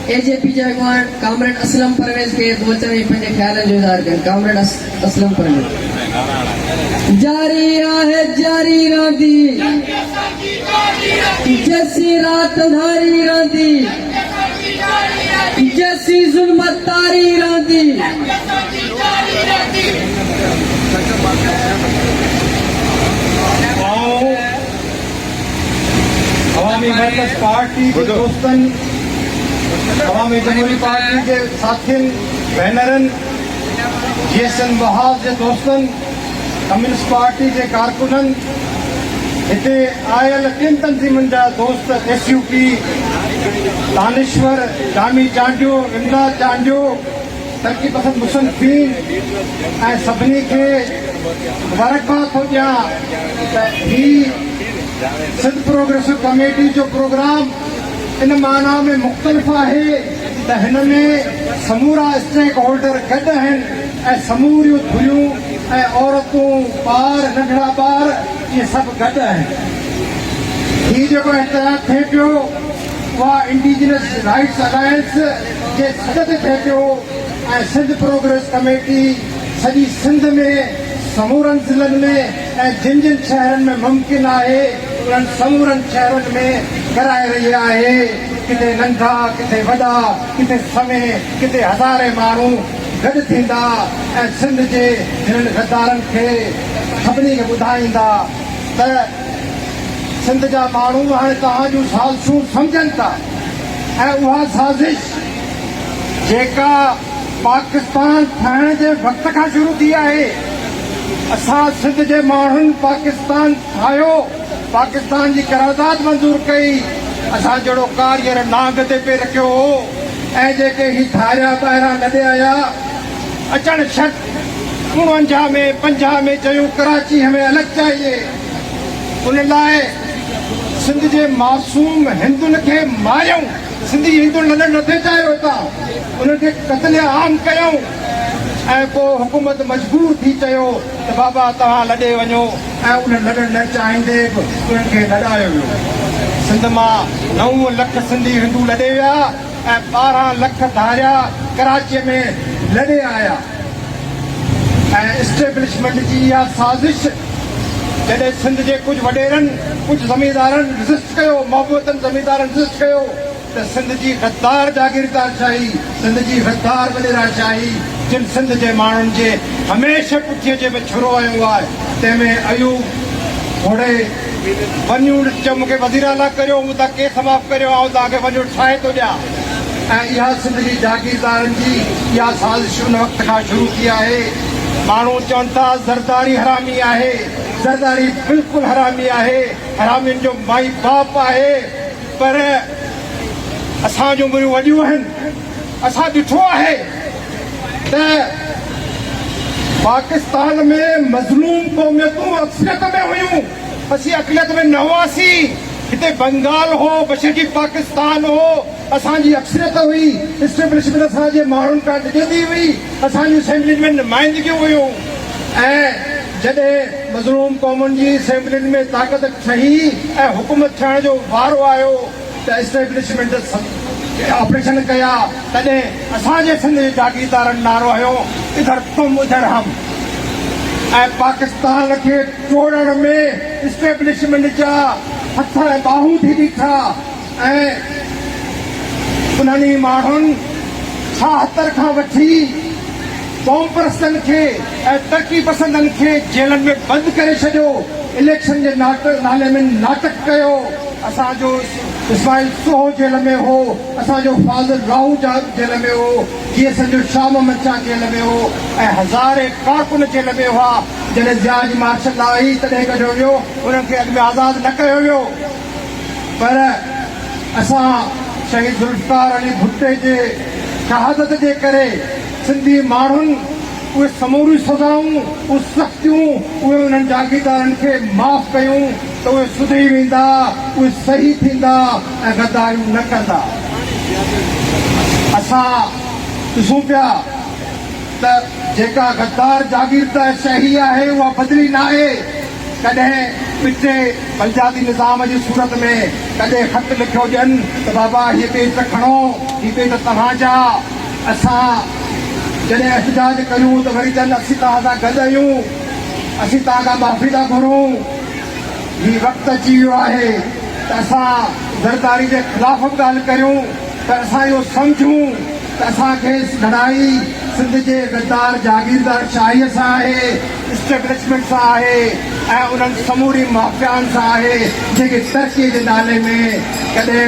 AJP जा अॻवान कामरेड असलम परवेज़ के दो चवे पंहिंजे ख़्यालनि जो इज़हार कनि। कामरेड असलम परवेज़। जारी रहंदी जैसी रात धारी रहंदी, जैसी ज़ुल्मत तारी रहंदी। अवामी वर्कर्स पार्टी के दोस्तन, अवामी जमहूरी पार्टी के साथियन बहनरन, जेसन बहाव जे दोस्तन, कम्युनिस्ट पार्टी के कारकुनन, हिते आयल टिन तंज़ीमुनि जा दोस्त, SUP, दानिश्वर, जामी चांडियो, इमदाद चांडियो, तरक़ी पसंद मुसन्फ़ीन ऐं सभिनी खे मुबारकबाद थो ॾियां त ही सिंध प्रोग्रेसिव कमेटी जो प्रोग्राम इन माना में मुख़्तलिफ़ आहे त हिन में समूरा स्टेक होल्डर गॾु आहिनि ऐं समूरियूं धुरियूं ऐं औरतूं, ॿार, नंढड़ा ॿार, इहे सभु गॾु आहिनि। हीउ जेको एहतियात थिए पियो उहा इंडिजिनस राइट्स अलायंस जे सॾ ते थिए पियो ऐं सिंध प्रोग्रेस कमेटी सॼी सिंध में समूरनि ज़िलनि में ऐं जिन शहरनि में मुमकिन आहे उन्हनि समूरनि शहरनि में कराए रही आहे। किथे नंढा, किथे वॾा, किथे समें, किथे हज़ारे माण्हू गॾु थींदा ऐं सिंध जे हिननि गद्दारनि खे सभिनी खे ॿुधाईंदा त सिंध जा माण्हू हाणे तव्हां जूं साज़िशूं सम्झनि था ऐं उहा साज़िश जेका पाकिस्तान ठहण जे वक़्त खां शुरू थी आहे असां सिंध जे माण्हुनि पाकिस्तान ठाहियो, पाकिस्तान जी करारदाद मंज़ूर कई, असां जहिड़ो कारीगर नांग ते पे रखियो हो, ऐं जेके ही धारिया ॿाहिरां लॾे आया अचण शर्त 49 में 50 में चयूं कराची हमें अलॻि चाहिए। उन लाइ सिंध जे मासूम हिंदुनि खे मारियऊं, सिंधी हिंदू लड़ण नथे चाहियो था, उनखे क़त्ल आम कयूं ऐं पोइ हुकूमत मजबूर थी चयो त बाबा तव्हां लॾे वञो, ऐं उन लड़ण न चाहींदे बि उन्हनि खे लॾायो वियो। सिंध मां 9 लख सिंधी हिंदू लॾे विया ऐं 12 लख धारिया कराचीअ में लॾे आया। ऐं इस्टेब्लिशमेंट जी इहा साज़िश जॾहिं सिंध जे कुझु वॾेरनि कुझु ज़मींदारनि रिज़िस्ट कयो, मोहब्बतनि ज़मींदारनि रिज़िस्ट कयो त सिंध जी गद्दार जागीरदारशाही, सिंध जी गद्दार वॾेराशाही जिन सिंध जे माण्हुनि जे हमेशह पुठीअ जे में छुरो आयो आहे, तंहिंमें अयूब घोड़े वञूं चयो मूंखे वज़ीर आला करियो, मूं तव्हां केस माफ़ करियो, ऐं तव्हांखे वञूं ठाहे थो ॾियां। ऐं इहा सिंध जी जागीरदारनि जी इहा साज़िश उन वक़्त खां शुरू थी आहे। माण्हू चवनि था ज़रदारी हरामी आहे, ज़रदारी बिल्कुलु हरामी आहे, हरामियुनि जो माई बाप आहे, पर असां जूं उमिरियूं वॾियूं आहिनि। असां ॾिठो आहे त पाकिस्तान में मज़लूम क़ौमियतूं अक्सरियत में हुयूं, असीं अक़लियत में न हुआसीं। हिते बंगाल हो, बशरकी पाकिस्तान हो, असांजी अक्सरियत हुई, इस्टेब्लिशमेंट असांजे माण्हुनि खां डिॼंदी हुई, असांजी असेंबलियुनि में नुमाइंदगियूं हुयूं। ऐं जॾहिं मज़लूम क़ौमुनि जी असेंबलियुनि में ताक़त ठही ऐं हुकूमत थियण जो वारो आयो त इस्टेब्लिशमेंट ऑपरेशन कया, तॾहिं असांजे सिंध जे जागीरदारनि नारो हयो इधर तुम उधर हम। ऐं पाकिस्तान खे टोड़ण में इस्टेब्लिशमेंट जा हथ ऐं बाहूं थी बीठा, ऐं उन्हनि माण्हुनि 76 खां वठी क़ौम परस्तनि खे ऐं तरक़ी पसंदनि खे जेलनि में बंदि करे छॾियो, इलेक्शन जे नाले में नाटक कयो। असांजो इस्माइल सोहो जेल में हो, असांजो फाज़िल राहू जेल में हो, जीअं जो शाम मचा जेल में हो, ऐं हज़ारे कारकुन जेल में हुआ। जॾहिं ज़िया जी मार्शल आई तॾहिं कढियो वियो, उन्हनि खे अॻु में आज़ादु न कयो वियो। पर असां शहीद ज़ुल्फ़िकार अली भुट्टे जे शहादत जे करे सिंधी माण्हुनि उहे समूरी सज़ाऊं, उहे सख़्तियूं, उहे उन्हनि जागीरदारनि खे माफ़ कयूं त उहे सुधरी वेंदा, उहे सही थींदा ऐं गद्दारियूं न कंदा। असां ॾिसूं पिया त जेका गद्दार जागीरदारशाही आहे उहा बदिली न आहे। कॾहिं पिछे बलजाती निज़ाम जी सूरत में कॾहिं ख़त लिखियो ॾियनि त बाबा हीअ पेज त खणो, हीअ पेज त तव्हांजा। असां जॾहिं एहतजाज कयूं त वरी चवनि असीं तव्हां सां गॾु आहियूं, असीं तव्हां खां माफ़ी था घुरूं। हीउ वक़्तु अची वियो आहे त असां ज़रदारी जे ख़िलाफ़ बि ॻाल्हि करियूं, पर असां इहो सम्झूं त असांखे लड़ाई सिंध जे गद्दार जागीरदार शाहीअ सां आहे, इस्टेब्लिशमेंट सां आहे, ऐं उन्हनि समूरी माफ़ियाउनि सां आहे जेके तरक़ीअ जे नाले में कॾहिं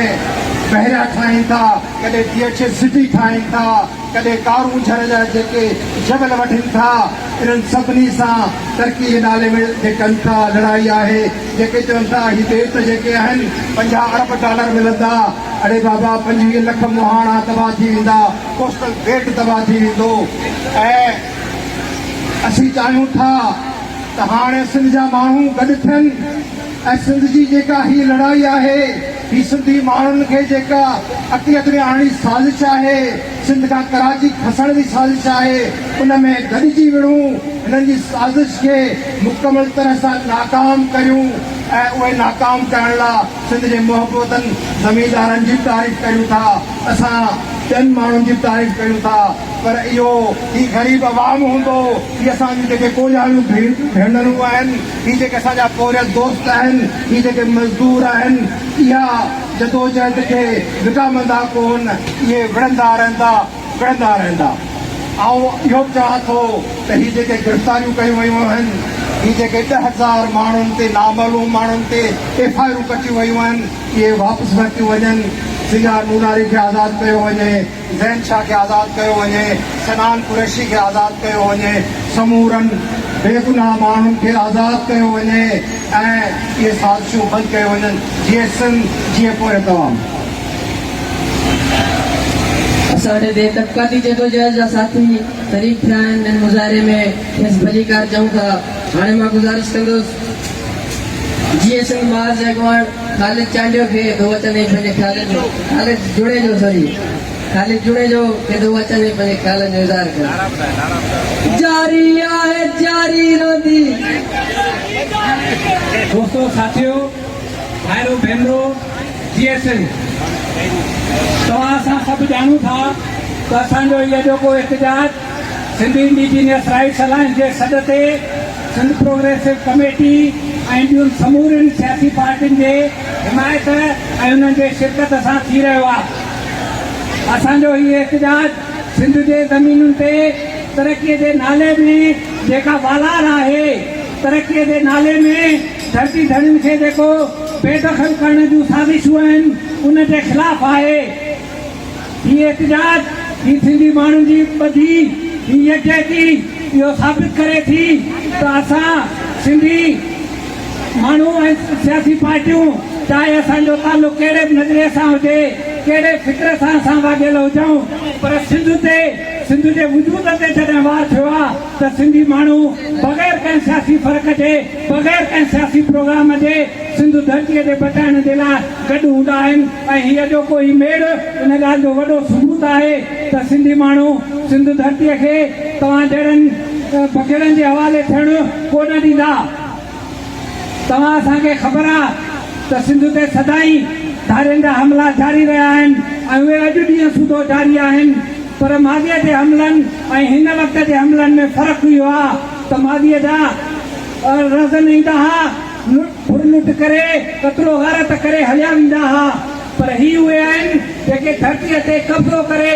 बहिरिया ठाहिनि था, कॾहिं DH सिटी ठाहिनि था, कॾहिं कारूं झर जा जेके जबल वठनि था। इन्हनि सभिनी सां तरक़ी जे नाले में कनि था लड़ाई आहे। जेके चवनि था हीअ बेत जेके आहिनि $50 अरब मिलंदा, अड़े बाबा 25 लख मुहाणा तबाह थी वेंदा, कोस्टल बेल्ट तबाह थी वेंदो। ऐं असीं चाहियूं था त हाणे सिंध जा माण्हू गॾु थियनि ऐं सिंध जी जेका हीअ लड़ाई आहे, ही सिंधी माण्हुनि खे जेका अक़लियत में आणण जी साज़िश आहे, सिंध खां कराची खसण जी साज़िश आहे, उन में गॾिजी विढ़ूं, हिननि जी साज़िश खे मुकमल तरह सां नाकाम करियूं ऐं उहे नाकाम करण लाइ सिंध जे मोहब्बतनि ज़मींदारनि जी तारीफ़ कयूं था, असां ॿियनि माण्हुनि जी तारीफ़ कयूं था। पर इहो ही ग़रीब अवाम हूंदो, ही असांजी जेके कोजारियूं भेनरूं आहिनि, ही जेके असांजा पोरियल दोस्त आहिनि, ही जेके मज़दूर आहिनि, इहा जदोजहद खे विकामंदा कोन, इहे विढ़ंदा रहंदा। ऐं इहो बि चवां थो त ही जेके गिरफ़्तारियूं कयूं वयूं आहिनि, ही जेके 10,000 माण्हुनि ते नामालूम माण्हुनि ते FIR कटियूं वयूं आहिनि, इहे वापसि वरितियूं वञनि। सिंगार मुनारी खे आज़ादु कयो वञे, ज़ैन शाह खे आज़ादु कयो वञे, सनान कुरैशी खे आज़ादु कयो वञे, समूरनि बेगुनाह माण्हुनि खे आज़ादु कयो वञे ऐं इहे साज़िशूं बंदि कयो वञनि। जीअं सिंध जीअं पोइ तमामु असांजे दे तबक़ाती जदोजहद जा साथी शरीक थिया आहिनि इन मुज़ाहिरे में, खेसि भलीकार चऊं था। हाणे मां गुज़ारिश कंदुसि जीअं सिंध महाज़ अॻवान ख़ालिद चांडियो खे दो वचन ई पंहिंजे ख़्यालनि जो ख़ालिद जुड़े जो के दो वचन ई पंहिंजे ख़्यालनि जो इज़हार करे। जारी आहे जारी रहंदी। दोस्तों साथियों भाइरो भेनरो जीअं सिंध तव्हां असां सभु ॼाणूं था त असांजो इहो जेको एहतजाज सिंधी इंडिजीनियस राइट्स अलायंस जे सॾ ते सिंध प्रोग्रेसिव कमेटी ऐं ॿियुनि समूरनि सियासी पार्टियुनि जे हिमायत ऐं उन्हनि जे शिरकत सां थी रहियो आहे। असांजो हीउ एहतजाज सिंध जे ज़मीनुनि ते तरक़ीअ जे नाले में जेका वालार आहे, तरक़ीअ जे नाले में धरती धड़ियुनि खे जेको बेदख़ल करण जूं साज़िशूं आहिनि उन जे ख़िलाफ़ आहे। हीउ एहतजाज ही सिंधी माण्हुनि जी ॿधी ही यकजहती इहो साबित करे थी त असां सिंधी माण्हू ऐं सियासी पार्टियूं चाहे असांजो तालुक़ कहिड़े बि नज़रिए सां हुजे, कहिड़े फ़िक्र सां असां वागियल हुजूं, पर सिंध जे वजूद ते जॾहिं वार थियो आहे त सिंधी माण्हू बग़ैर कंहिं सियासी फ़र्क़ जे, बग़ैर कंहिं सियासी प्रोग्राम जे सिंध धरतीअ जे बचाइण जे लाइ गॾु हूंदा आहिनि। ऐं हीअ जेको ही मेड़ इन ॻाल्हि जो वॾो सबूत आहे त सिंधी माण्हू सिंध धरतीअ खे तव्हां जहिड़नि फ़क़ीरनि जे हवाले थियणु कोन ॾींदा। तव्हां असांखे ख़बर आहे त सिंध ते सदाई धारियुनि जा हमला जारी रहिया आहिनि ऐं उहे अॼु ॾींहुं सूदो जारी आहिनि, पर मादीअ जे हमलनि ऐं हिन वक़्त जे हमलनि में फ़र्क़ु इहो आहे त मादीअ जा रज़न ईंदा हुआ, फुरलुट करे कतरो गारत करे हलिया वेंदा हुआ, पर ही उहे आहिनि जेके धरतीअ ते कब्ज़ो करे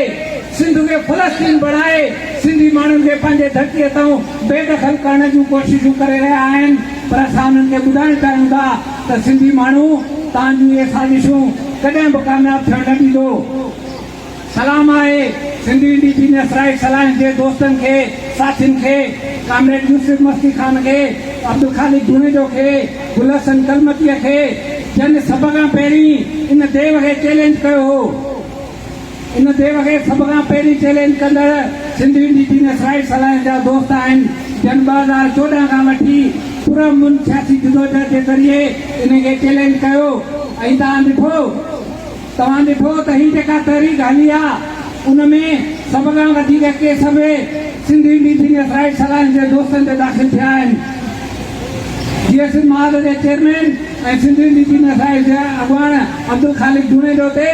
सिंध खे फ़लस्तीन बणाए सिंधी माण्हुनि खे पंहिंजे धरतीअ तां बेदख़ल करण जूं कोशिशूं करे रहिया आहिनि। पर असां उन्हनि खे ॿुधाइण चाहियूं था त सिंधी माण्हू तव्हांजूं इहे साज़िशूं कॾहिं बि कामयाबु थियणु न ॾींदो। सलाम आहे सिंधी इंडिजीनियस राइट्स अलायंस जे दोस्तनि खे, साथियुनि खे, कामरेड यूसुफ मस्ती खान खे, अब्दुल खालिद जुनेजो खे, गुल हसन कलमतीअ खे, जन सभ खां पहिरीं इन देव खे चैलेंज कयो हो। इन देव खे सभ खां पहिरीं चैलेंज कंदड़ सिंधी इंडिजीनियस राइट्स अलायंस जा दोस्त आहिनि, जन 2014 खां वठी पुरअमन सियासी जदोजहद जे ज़रिए इनखे चैलेंज कयो। ऐं तव्हां ॾिठो त ही जेका तहरीक हली आहे उन में सभ खां वधीक केस बि सिंधी इंडिजीनियस राइट्स अलायंस जे दोस्तनि ते दाख़िल थिया आहिनि। जीअं सिंध महाज़ जे चेयरमैन ऐं सिंधी इंडिजीनियस राइट्स जा अॻवान अब्दुल खालिद जुनेजो ते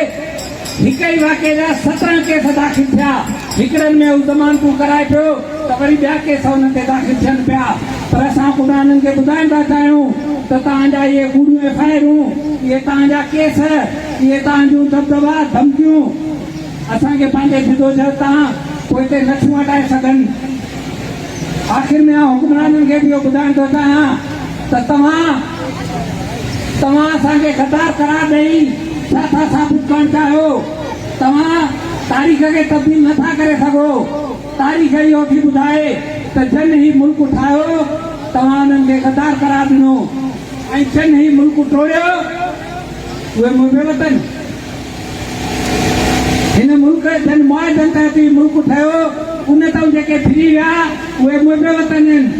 हिक ई वाक़े जा 17 केस दाख़िल थिया। हिकिड़नि में हू ज़मानतूं कराए पियो त वरी ॿिया केस हुन ते दाख़िल थियनि पिया। पर असां उन्हनि खे ॿुधाइण था चाहियूं त तव्हांजा इहे गुड़ियूं FIR-ऊं, इहे तव्हांजा केस, इहे तव्हांजूं दबदबा धमकियूं असांखे पंहिंजे जदोजहद तां पोइ ते नथियूं हटाए सघनि। आख़िर में हुकुमराननि खे बि इहो ॿुधाइण थो चाहियां त तव्हां असांखे गद्दार करार ॾेई छा था साबित करणु चाहियो। तव्हां तारीख़ खे तब्दील नथा करे सघो। तारीख़ इहो थी ॿुधाए त जन ही मुल्क ठाहियो, तव्हां उन्हनि खे गद्दार करार ॾिनो ऐं जन ही मुल्क टोड़ियो, उहे मुंहिंजे वतन हिन मुल्क जन मुआहदनि तहत ही मुल्क ठहियो, उन तां जेके फिरी विया उहे मुंहिंजे वतन आहिनि।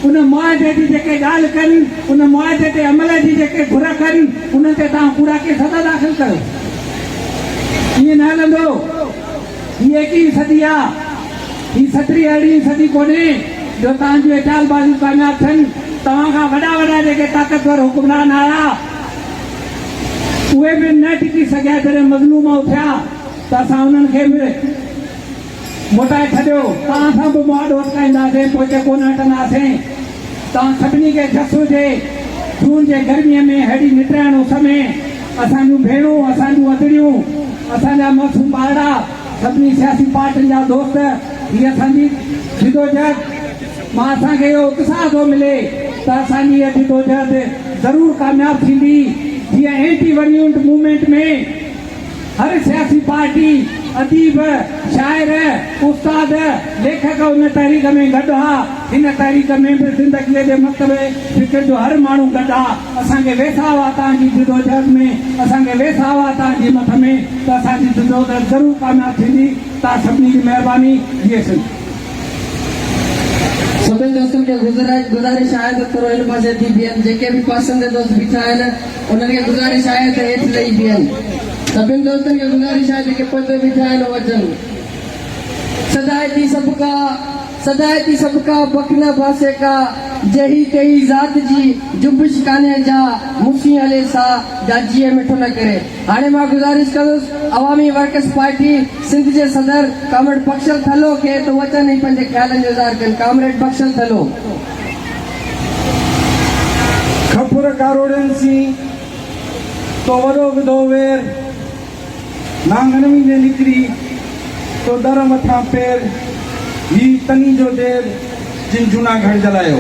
उन मुआहदे जी जेके ॻाल्हि कनि, उन मुआहदे ते अमल जी जेके घुर कनि, उन ते तव्हां कूड़ा केस था दाख़िल कयो। ईअं न हलंदो। हीअ 21वीं सदी आहे, ही 17वीं 18वीं सदी कोन्हे जो तव्हांजूं चालबाज़ियूं कामयाब थियनि। तव्हां खां वॾा जेके ताक़तवर हुकुमरान आया उहे बि न टिकी सघिया। जॾहिं मज़लूम थिया त असां उन्हनि खे बि मोटाए छॾियो। तव्हां सां बि मुआदो अटकाईंदासीं, पोइ हिते कोन हटंदासीं। तव्हां सभिनी खे जस हुजे जून जे गर्मीअ में हेॾी निटिराइण उस में असांजूं भेणूं, असांजूं अदड़ियूं, असांजा मासूम ॿारड़ा, सभिनी सियासी पार्टियुनि जा दोस्त, हीअ असांजी जदोजहद मां असांखे इहो उत्साह थो मिले त असांजी इहा जदोजहद ज़रूरु कामयाबु थींदी। जीअं एंटी वरियंट मूवमेंट में हर सियासी पार्टी अदीब शायर उस्ताद लेखक उन तहरीक में गॾु हा। हिन तहरीक में बि ज़िंदगीअ जे मकतबे फिक्र जो हर माण्हू गॾु आहे। असांखे वेठा हुआ तव्हांजी जिदोजहद में, असांखे वेठा हुआ तव्हांजी मथ में, त असांजी जिदोजहद ज़रूरु कामयाबु थींदी। तव्हां सभिनी जी महिरबानी। जय सिंध। सभिनी दोस्तनि खे गुज़ारिश आहे त थोरो हिन पासे थी बीहनि। जेके बि पसंदि दोस्त बीठा आहिनि उन्हनि खे गुज़ारिश आहे त हेठि लही बीहनि। सभिनी दोस्तनि खे गुज़ारिश आहे जेके पंधि बीठा आहिनि उहे अचनि। सदायती सबका बकना पासे का जही कई ज़ात जी जुबिश काने जा मुसी हले सा जाजीअ मिठो न करे। हाणे मां गुज़ारिश कंदुसि अवामी वर्कर्स पार्टी सिंध जे सदर कामरेड बख्शल थलो खे त वचन ई पंहिंजे ख़्यालनि जो इज़हार कनि। कामरेड बख्शल थलो। खपुर कारोड़नि सी तो वॾो विधो वेर नांगन में निकिरी तो दर मथां पेर ही तनी जो देर जिन जूनागढ़ जलायो।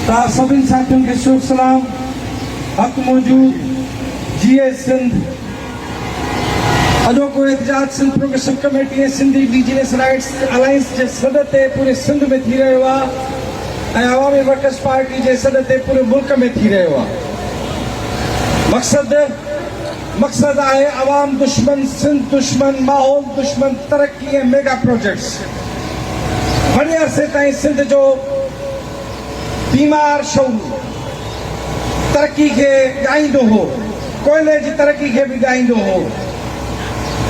तव्हां सभिनी साथियुनि खे शुभ सलाम। हक़ मौजूद जीए सिंध अॼोको एहतजाज सिंध प्रोग्रेसिव कमेटी ऐं सिंधी इंडिजिनियस राइट्स अलायंस जे सॾ ते पूरे सिंध में थी रहियो आहे ऐं अवामी वर्कर्स पार्टी जे सॾ ते पूरे मुल्क में थी रहियो आहे। मक़सद आहे अवाम दुश्मन, सिंध दुश्मन, माहौल दुश्मन, तरक्की ऐं मेगा प्रोजेक्ट्स। वॾे अरसे ताईं सिंध जो बीमार शऊर तरक्की खे ॻाईंदो हो, कोयले जी तरक्की खे बि ॻाईंदो हो,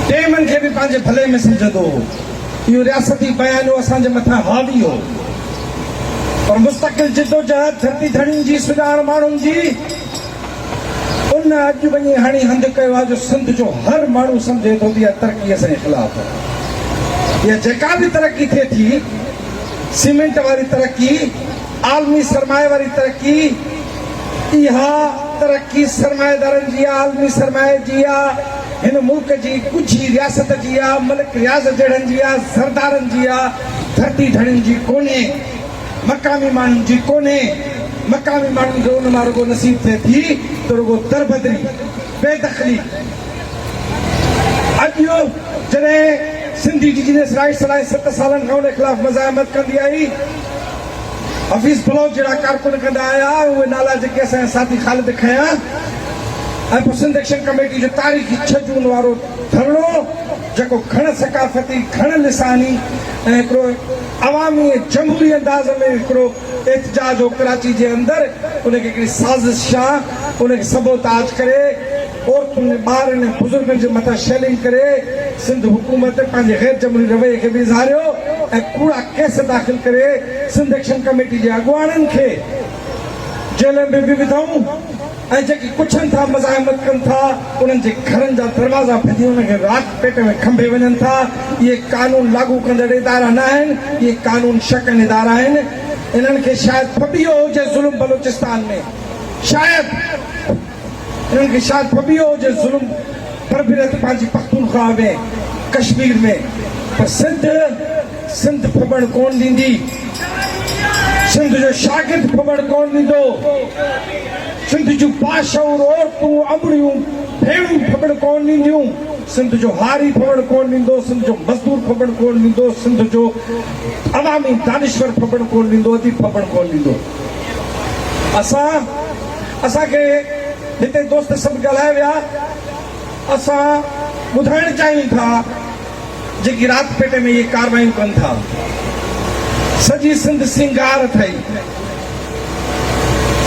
डेमनि खे बि पंहिंजे भले में सम्झंदो हो। इहो रियासती बयानो असांजे मथां हावी हो। पर मुस्तक़िल जिदोजहद धरती धड़ियुनि जी सुञाण माण्हुनि जी उन अॼु वञी हाणे हंधि कयो आहे जो सिंध जो हर माण्हू सम्झे थो त इहा तरक़ी असांजे ख़िलाफ़ आहे। इहा जेका बि तरक़ी थिए थी, सीमेंट वारी तरक्की, आलमी सरमाए वारी तरक्की, इहा तरक्की सरमाएदारनि जी आहे, आलमी सरमाए जी आहे, हिन मुल्क जी कुझु रियासत जी आहे, मलिक रियाज़ जहिड़नि जी आहे, सरदारनि जी आहे, धरती धड़ियुनि जी कोन्हे, मक़ामी माण्हुनि जी कोन्हे। मक़ामी माण्हुनि खे उन मां रुगो नसीब थिए थी त रुगो दरबदरी, बेदख़ली। अॼु जॾहिं सिंधी इंडिजिनियस राइट्स अलायंस 7 सालनि खां उन ख़िलाफ़ मज़ाहमत कंदी आई, हफ़ीज़ बलोच जहिड़ा कारकुन कंदा आया, उहे नाला जेके असांजा साथी ख़ालिद खयां, ऐं पोइ सिंध एक्शन कमेटी जो तारीख़ी 6 जून वारो धरणो जेको घण सकाफ़ती, घण लिसानी ऐं हिकिड़ो अवामी जमहूरी अंदाज़ में हिकिड़ो एहतजाज हो कराची जे अंदरि, उनखे हिकिड़ी साज़िश सां उनखे सबोताज करे औरतुनि, ॿारनि, बुज़ुर्गनि जे मथां शेलिंग करे सिंध हुकूमत पंहिंजे गैर जमहूरी रवैये खे बि इज़हारियो ऐं कूड़ा केस दाख़िल करे सिंध एक्शन कमेटी जे अॻुवाणनि खे जेल में बि विधऊं ऐं जेके कुझनि था मज़ाहमत कनि था उन्हनि जे घरनि जा दरवाज़ा फिजी उनखे राति पेट में खंभे वञनि था। इहे कानून लागू कंदड़ इदारा न आहिनि, इहे कानून शकन इदारा आहिनि। इन्हनि खे शायदि फबियो हुजे ज़ुल्म बलूचिस्तान में, शायदि इन्हनि खे शायदि फबियो हुजे ज़ुल्म परबिरत पंहिंजी पख्तूनख्वा में, कश्मीर में, पर सिंध फबण कोन ॾींदी। सिंध जो शागिर्द फबण कोन ॾींदो। सिंध जूं बाशऊर औरतूं, अमड़ियूं, भेड़ूं फबण कोन ॾींदियूं। सिंध जो हारी फबण कोन ॾींदो, सिंध जो मज़दूर फबण कोन ॾींदो, सिंध जो अवामी दानिश्वर फबण कोन ॾींदो, अदीब फबण कोन ॾींदो। असांखे हिते दोस्त सभु ॻाल्हाए विया। असां ॿुधाइण चाहियूं था जेकी राति पेटे में इहे कारवायूं कनि था, सॼी सिंध सिंगार अथई,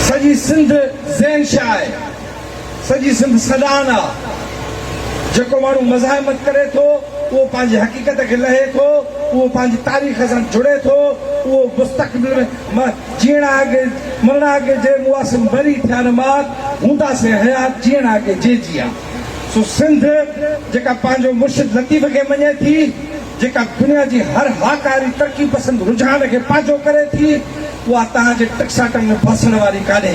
सॼी सिंध ज़ैनशाह आहे, सॼी सिंध सॾान आहे। जेको माण्हू मज़ाहमत करे थो उहो पंहिंजी हक़ीक़त खे लहे थो, उहो पंहिंजी तारीख़ सां जुड़े थो, उहो मुस्तक़बिल में जीअण आगे मरण आगे जे मुआसिम मरी थिया न मात हूंदासीं हयात जीअण आगे जे जिया। सो सिंध जेका पंहिंजो मुर्शिद लतीफ़ खे मञे थी, जेका दुनिया जी हर हाकारी तरक़ी पसंदि रुझान खे पंहिंजो करे थी, उहा तव्हांजे टकसाटनि में फासण वारी कान्हे,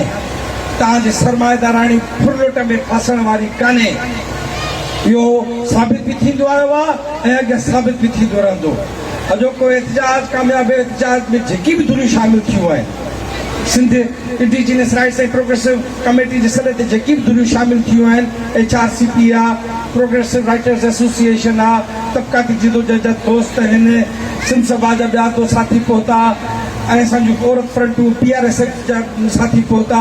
तव्हांजे सरमाएदाराणी फुरलोट में फासण वारी कान्हे। इहो साबित बि थींदो आयो आहे ऐं अॻियां साबित बि थींदो रहंदो। अॼोको एहतजाज, कामयाब एहतजाज में जेकी बि धुरियूं शामिल थियूं आहिनि, Sindh indigenous rights and progressive committee जे सॾे ते जेकी बि धुरियूं शामिल थियूं आहिनि, HRCP आहे, प्रोग्रेसिव राइटर्स एसोसिएशन आहे, तबक़ाती जिदोजहद दोस्त आहिनि, सिंध सभा जा ॿिया दो साथी पहुता ऐं असांजूं औरत फ्रंटूं PRS जा साथी पहुता।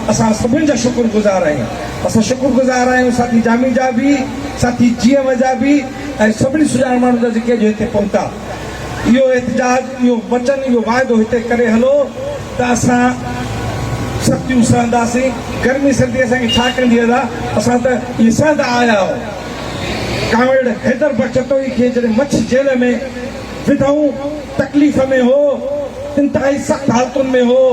असां सभिनि जा शुक्रगुज़ार आहियूं। असां शुक्रगुज़ार आहियूं साथी जामी जा बि, साथी GM जा बि ऐं सभिनी सुञाण माण्हुनि जा जेके अॼु हिते पहुता। इहो एहतजाज, इहो वचन, इहो वाइदो हिते करे हलो त असां सख़्तियूं सहंदासीं। गर्मी सर्दी असांखे छा कंदी आहे, असां त इहे सहंदा आया आहियूं। कांवड़ हैदर बचतोई खे जॾहिं मछ जेल में विधऊं, तकलीफ़ में हो, इंतहाई सख़्त हालतुनि में हो,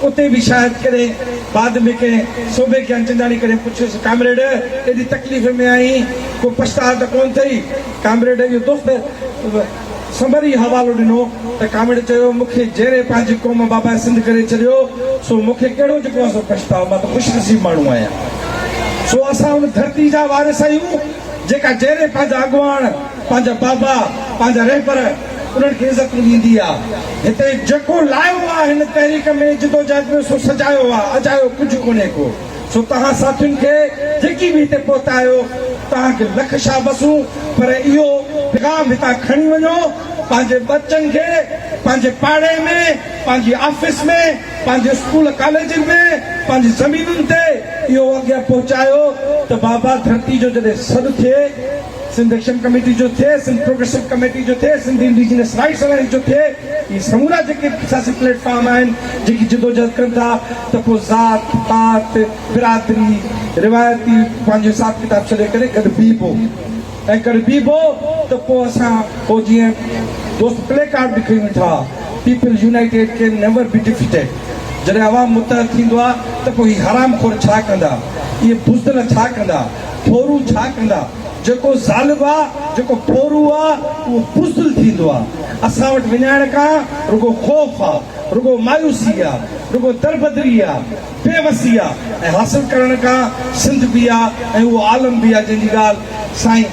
उते बि शायदि करे बाद में कंहिं सूबे खे अंचंदाणी करे पुछियोसि, कामरेड एॾी तकलीफ़ में आई, को पछताव त कोन अथई? कामरेड इहो दोस्त संभरी हवालो ॾिनो त कामरेड चयो, मूंखे जहिड़े पंहिंजी क़ौम बाबा सिंध करे छॾियो, सो मूंखे कहिड़ो जेको आहे सो पछताव, मां त ख़ुशनसीब माण्हू आहियां। सो असां उन धरती जा वारिस आहियूं जेका जहिड़े पंहिंजा अॻुवान, पंहिंजा बाबा, पंहिंजा रहबर, उन्हनि खे इज़त ॾींदी आहे। हिते जेको लायो आहे हिन तहरीक में, जिदोजहद में, सो सजायो आहे, अजायो कुझु कोन्हे को। सो तव्हां साथियुनि खे जेकी बि हिते पहुता आहियो, तव्हांखे लख शाबसूं, पर इहो पैगाम हितां खणी वञो, पंहिंजे बच्चनि खे पंहिंजे पाड़े में, पंहिंजी ऑफिस में, पंहिंजे स्कूल कॉलेजनि में, पंहिंजी ज़मीनुनि ते इहो अॻियां पहुचायो त बाबा धरती जो जॾहिं सॾु थिए, सिंध एक्शन कमेटी जो थिए, सिंध प्रोग्रेसिव कमेटी जो थिए, सिंध इंडिजिनस राइट्स अलायंस जो थिए, ये समूरा जेके सियासी प्लेटफॉर्म आहिनि जेकी जिदोजहद कनि था, त पोइ ज़ात पात बिरादरी रिवायती पंहिंजो हिसाब किताब छॾे करे गॾु बीबो ऐं गॾु बीबो त पोइ असां पोइ जीअं दोस्त प्ले कार्ड बि खणी था, people united can never be defeated. जॾहिं अवाम मुतहद थींदो आहे त पोइ हीअ हरामखोर छा कंदा, इहे बुज़दिल छा कंदा, थोरू छा कंदा। जेको ज़ालिब आहे, जेको फोरू आहे, उहो बुज़दिल थींदो आहे। असां वटि विञाइण खां रुगो ख़ौफ़ आहे, रुगो मायूसी आहे, रुगो दरबदरी आहे, बेवसी आहे, ऐं हासिल करण खां सिंध बि आहे ऐं उहो आलम बि आहे जंहिंजी ॻाल्हि साईं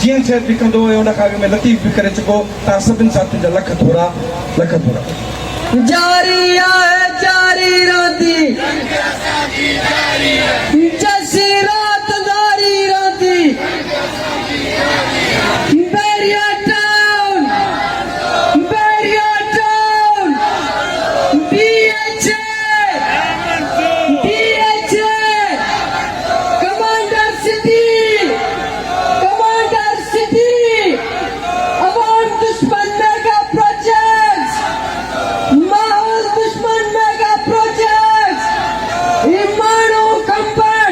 जीअं शइ बि कंदो हुयो उन खां अॻु में लतीफ़ बि करे चुको। तव्हां सभिनि साथियुनि जा लख थोरा, लख थोरा। जारी आहे जारी रहंदी, जसी रात जारी रहंदी। Bahria town, Bahria town, DHA, commander City, Commander City, अवाम दुश्मन मेगा प्रोजेक्ट्स, माहौल दुश्मन मेगा प्रोजेक्ट्स, इमानु कंपन,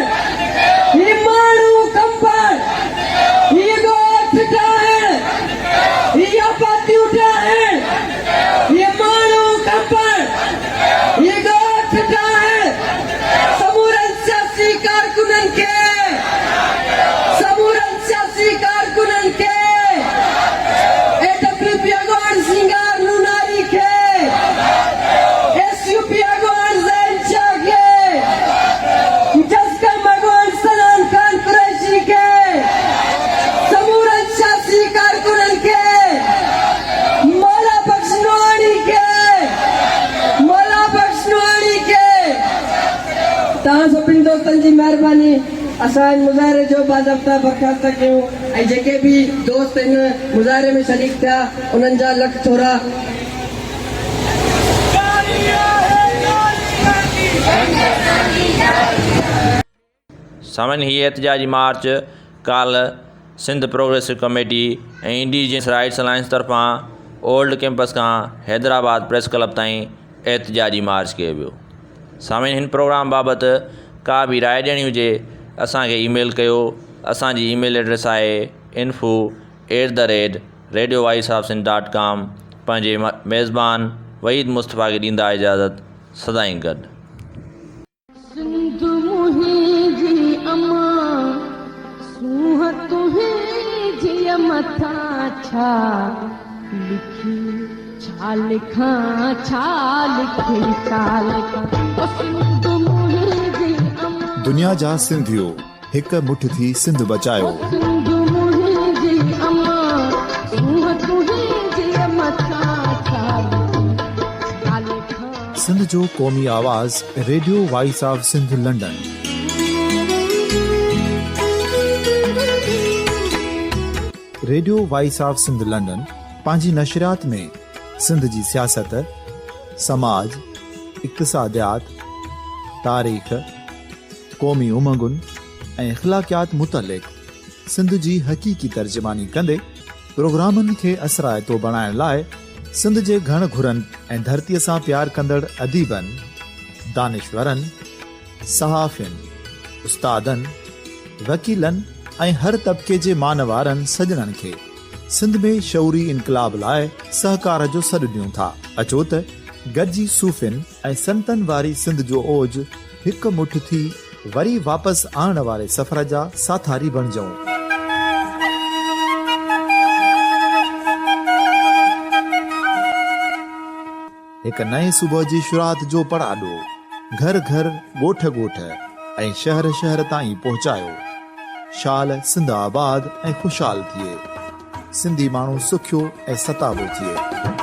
इमानु कंपन, ये गोठ उठा है, ये आबादी उठा है, ये मानु कंपन, ये गोठ उठा है। समूरन सियासी कारकुनन के, समूरन सियासी कारकुनन के, AWP अगवान सिंगार नूनारी के, SUP अगवान जैन शाह के, जस्कम अगवान सनान खान कुरैशी के, समूरन सियासी कारकुनन के, मौला बख्शनवानी के, मौला बख्शनवानी के। तव्हां सभिनी दोस्तनि जी महिरबानी, असां मुज़ाहिरे जो बाज़ाब्ता बर्खास्त कयूं ऐं जेके बि दोस्त इन मुज़ाहिरे में शरीक थिया उन्हनि जा लख थोरा। सामान्य ही एहतजाजी मार्च काल सिंध प्रोग्रेसिव कमेटी ऐं इंडिजिनस राइट्स अलायंस तरफ़ां ओल्ड कैंपस खां हैदराबाद प्रेस क्लब ताईं एहतजाजी मार्च कयो वियो। सामान्य हिन प्रोग्राम बाबति का बि राय ॾियणी हुजे असांखे ईमेल कयो। असांजी ईमेल एड्रेस आहे info@radiovoiceofsindh.com। पंहिंजे मेज़बान वहीद मुस्तफ़ा खे ॾींदा इजाज़त। सदाईं गॾु। सिंध मुंहिंजी अमा सूह तुंहिंजी मथां छा लिखी, छा लिखां, छा लिखी, छा लिखां। सिंध मुंहिंजी अमा, दुनिया जा सिंधियो हिक मुठ थी सिंध बचायो। सिंध मुंहिंजी अमा सूह तुंहिंजी मथां छा लिखी, छा लिखां। सिंध जो क़ौमी आवाज़ radio voice of Sindh London. Radio voice of Sindh London पंहिंजी नशरियात में सिंध जी सियासत, समाज, इक़्तिसादियात, तारीख़, क़ौमी उमंगुनि ऐं अख़लाक़ियात मुतलिक़ सिंध जी हक़ीक़ी तर्जुमानी कंदे प्रोग्रामनि खे असराइतो बणाइण लाइ सिंध जे घण घुरनि ऐं धरतीअ सां प्यार कंदड़ अदीबनि, दानिश्वरनि, सहाफ़ियुनि, उस्तादनि, वकीलनि ऐं हर तबिके जे मानवारनि सजणनि खे सिंध में शऊरी इनक़लाब लाइ सहकार जो सॾु ॾियूं था। अचो त गॾिजी सूफ़ियुनि ऐं संतनि वारी सिंध जो ओज हिकु मुठ थी वरी वापसि आणण वारे सफ़र जा साथारी बणिजऊं। हिकु नए सुबुह जी शुरूआत जो पड़ाॾो घर घर, ॻोठ ॻोठ ऐं शहर शहर ताईं पहुचायो। शाल सिंध आबाद ऐं ख़ुशहाल थिए, सिंधी माण्हू सुखियो ऐं सताबो थिए।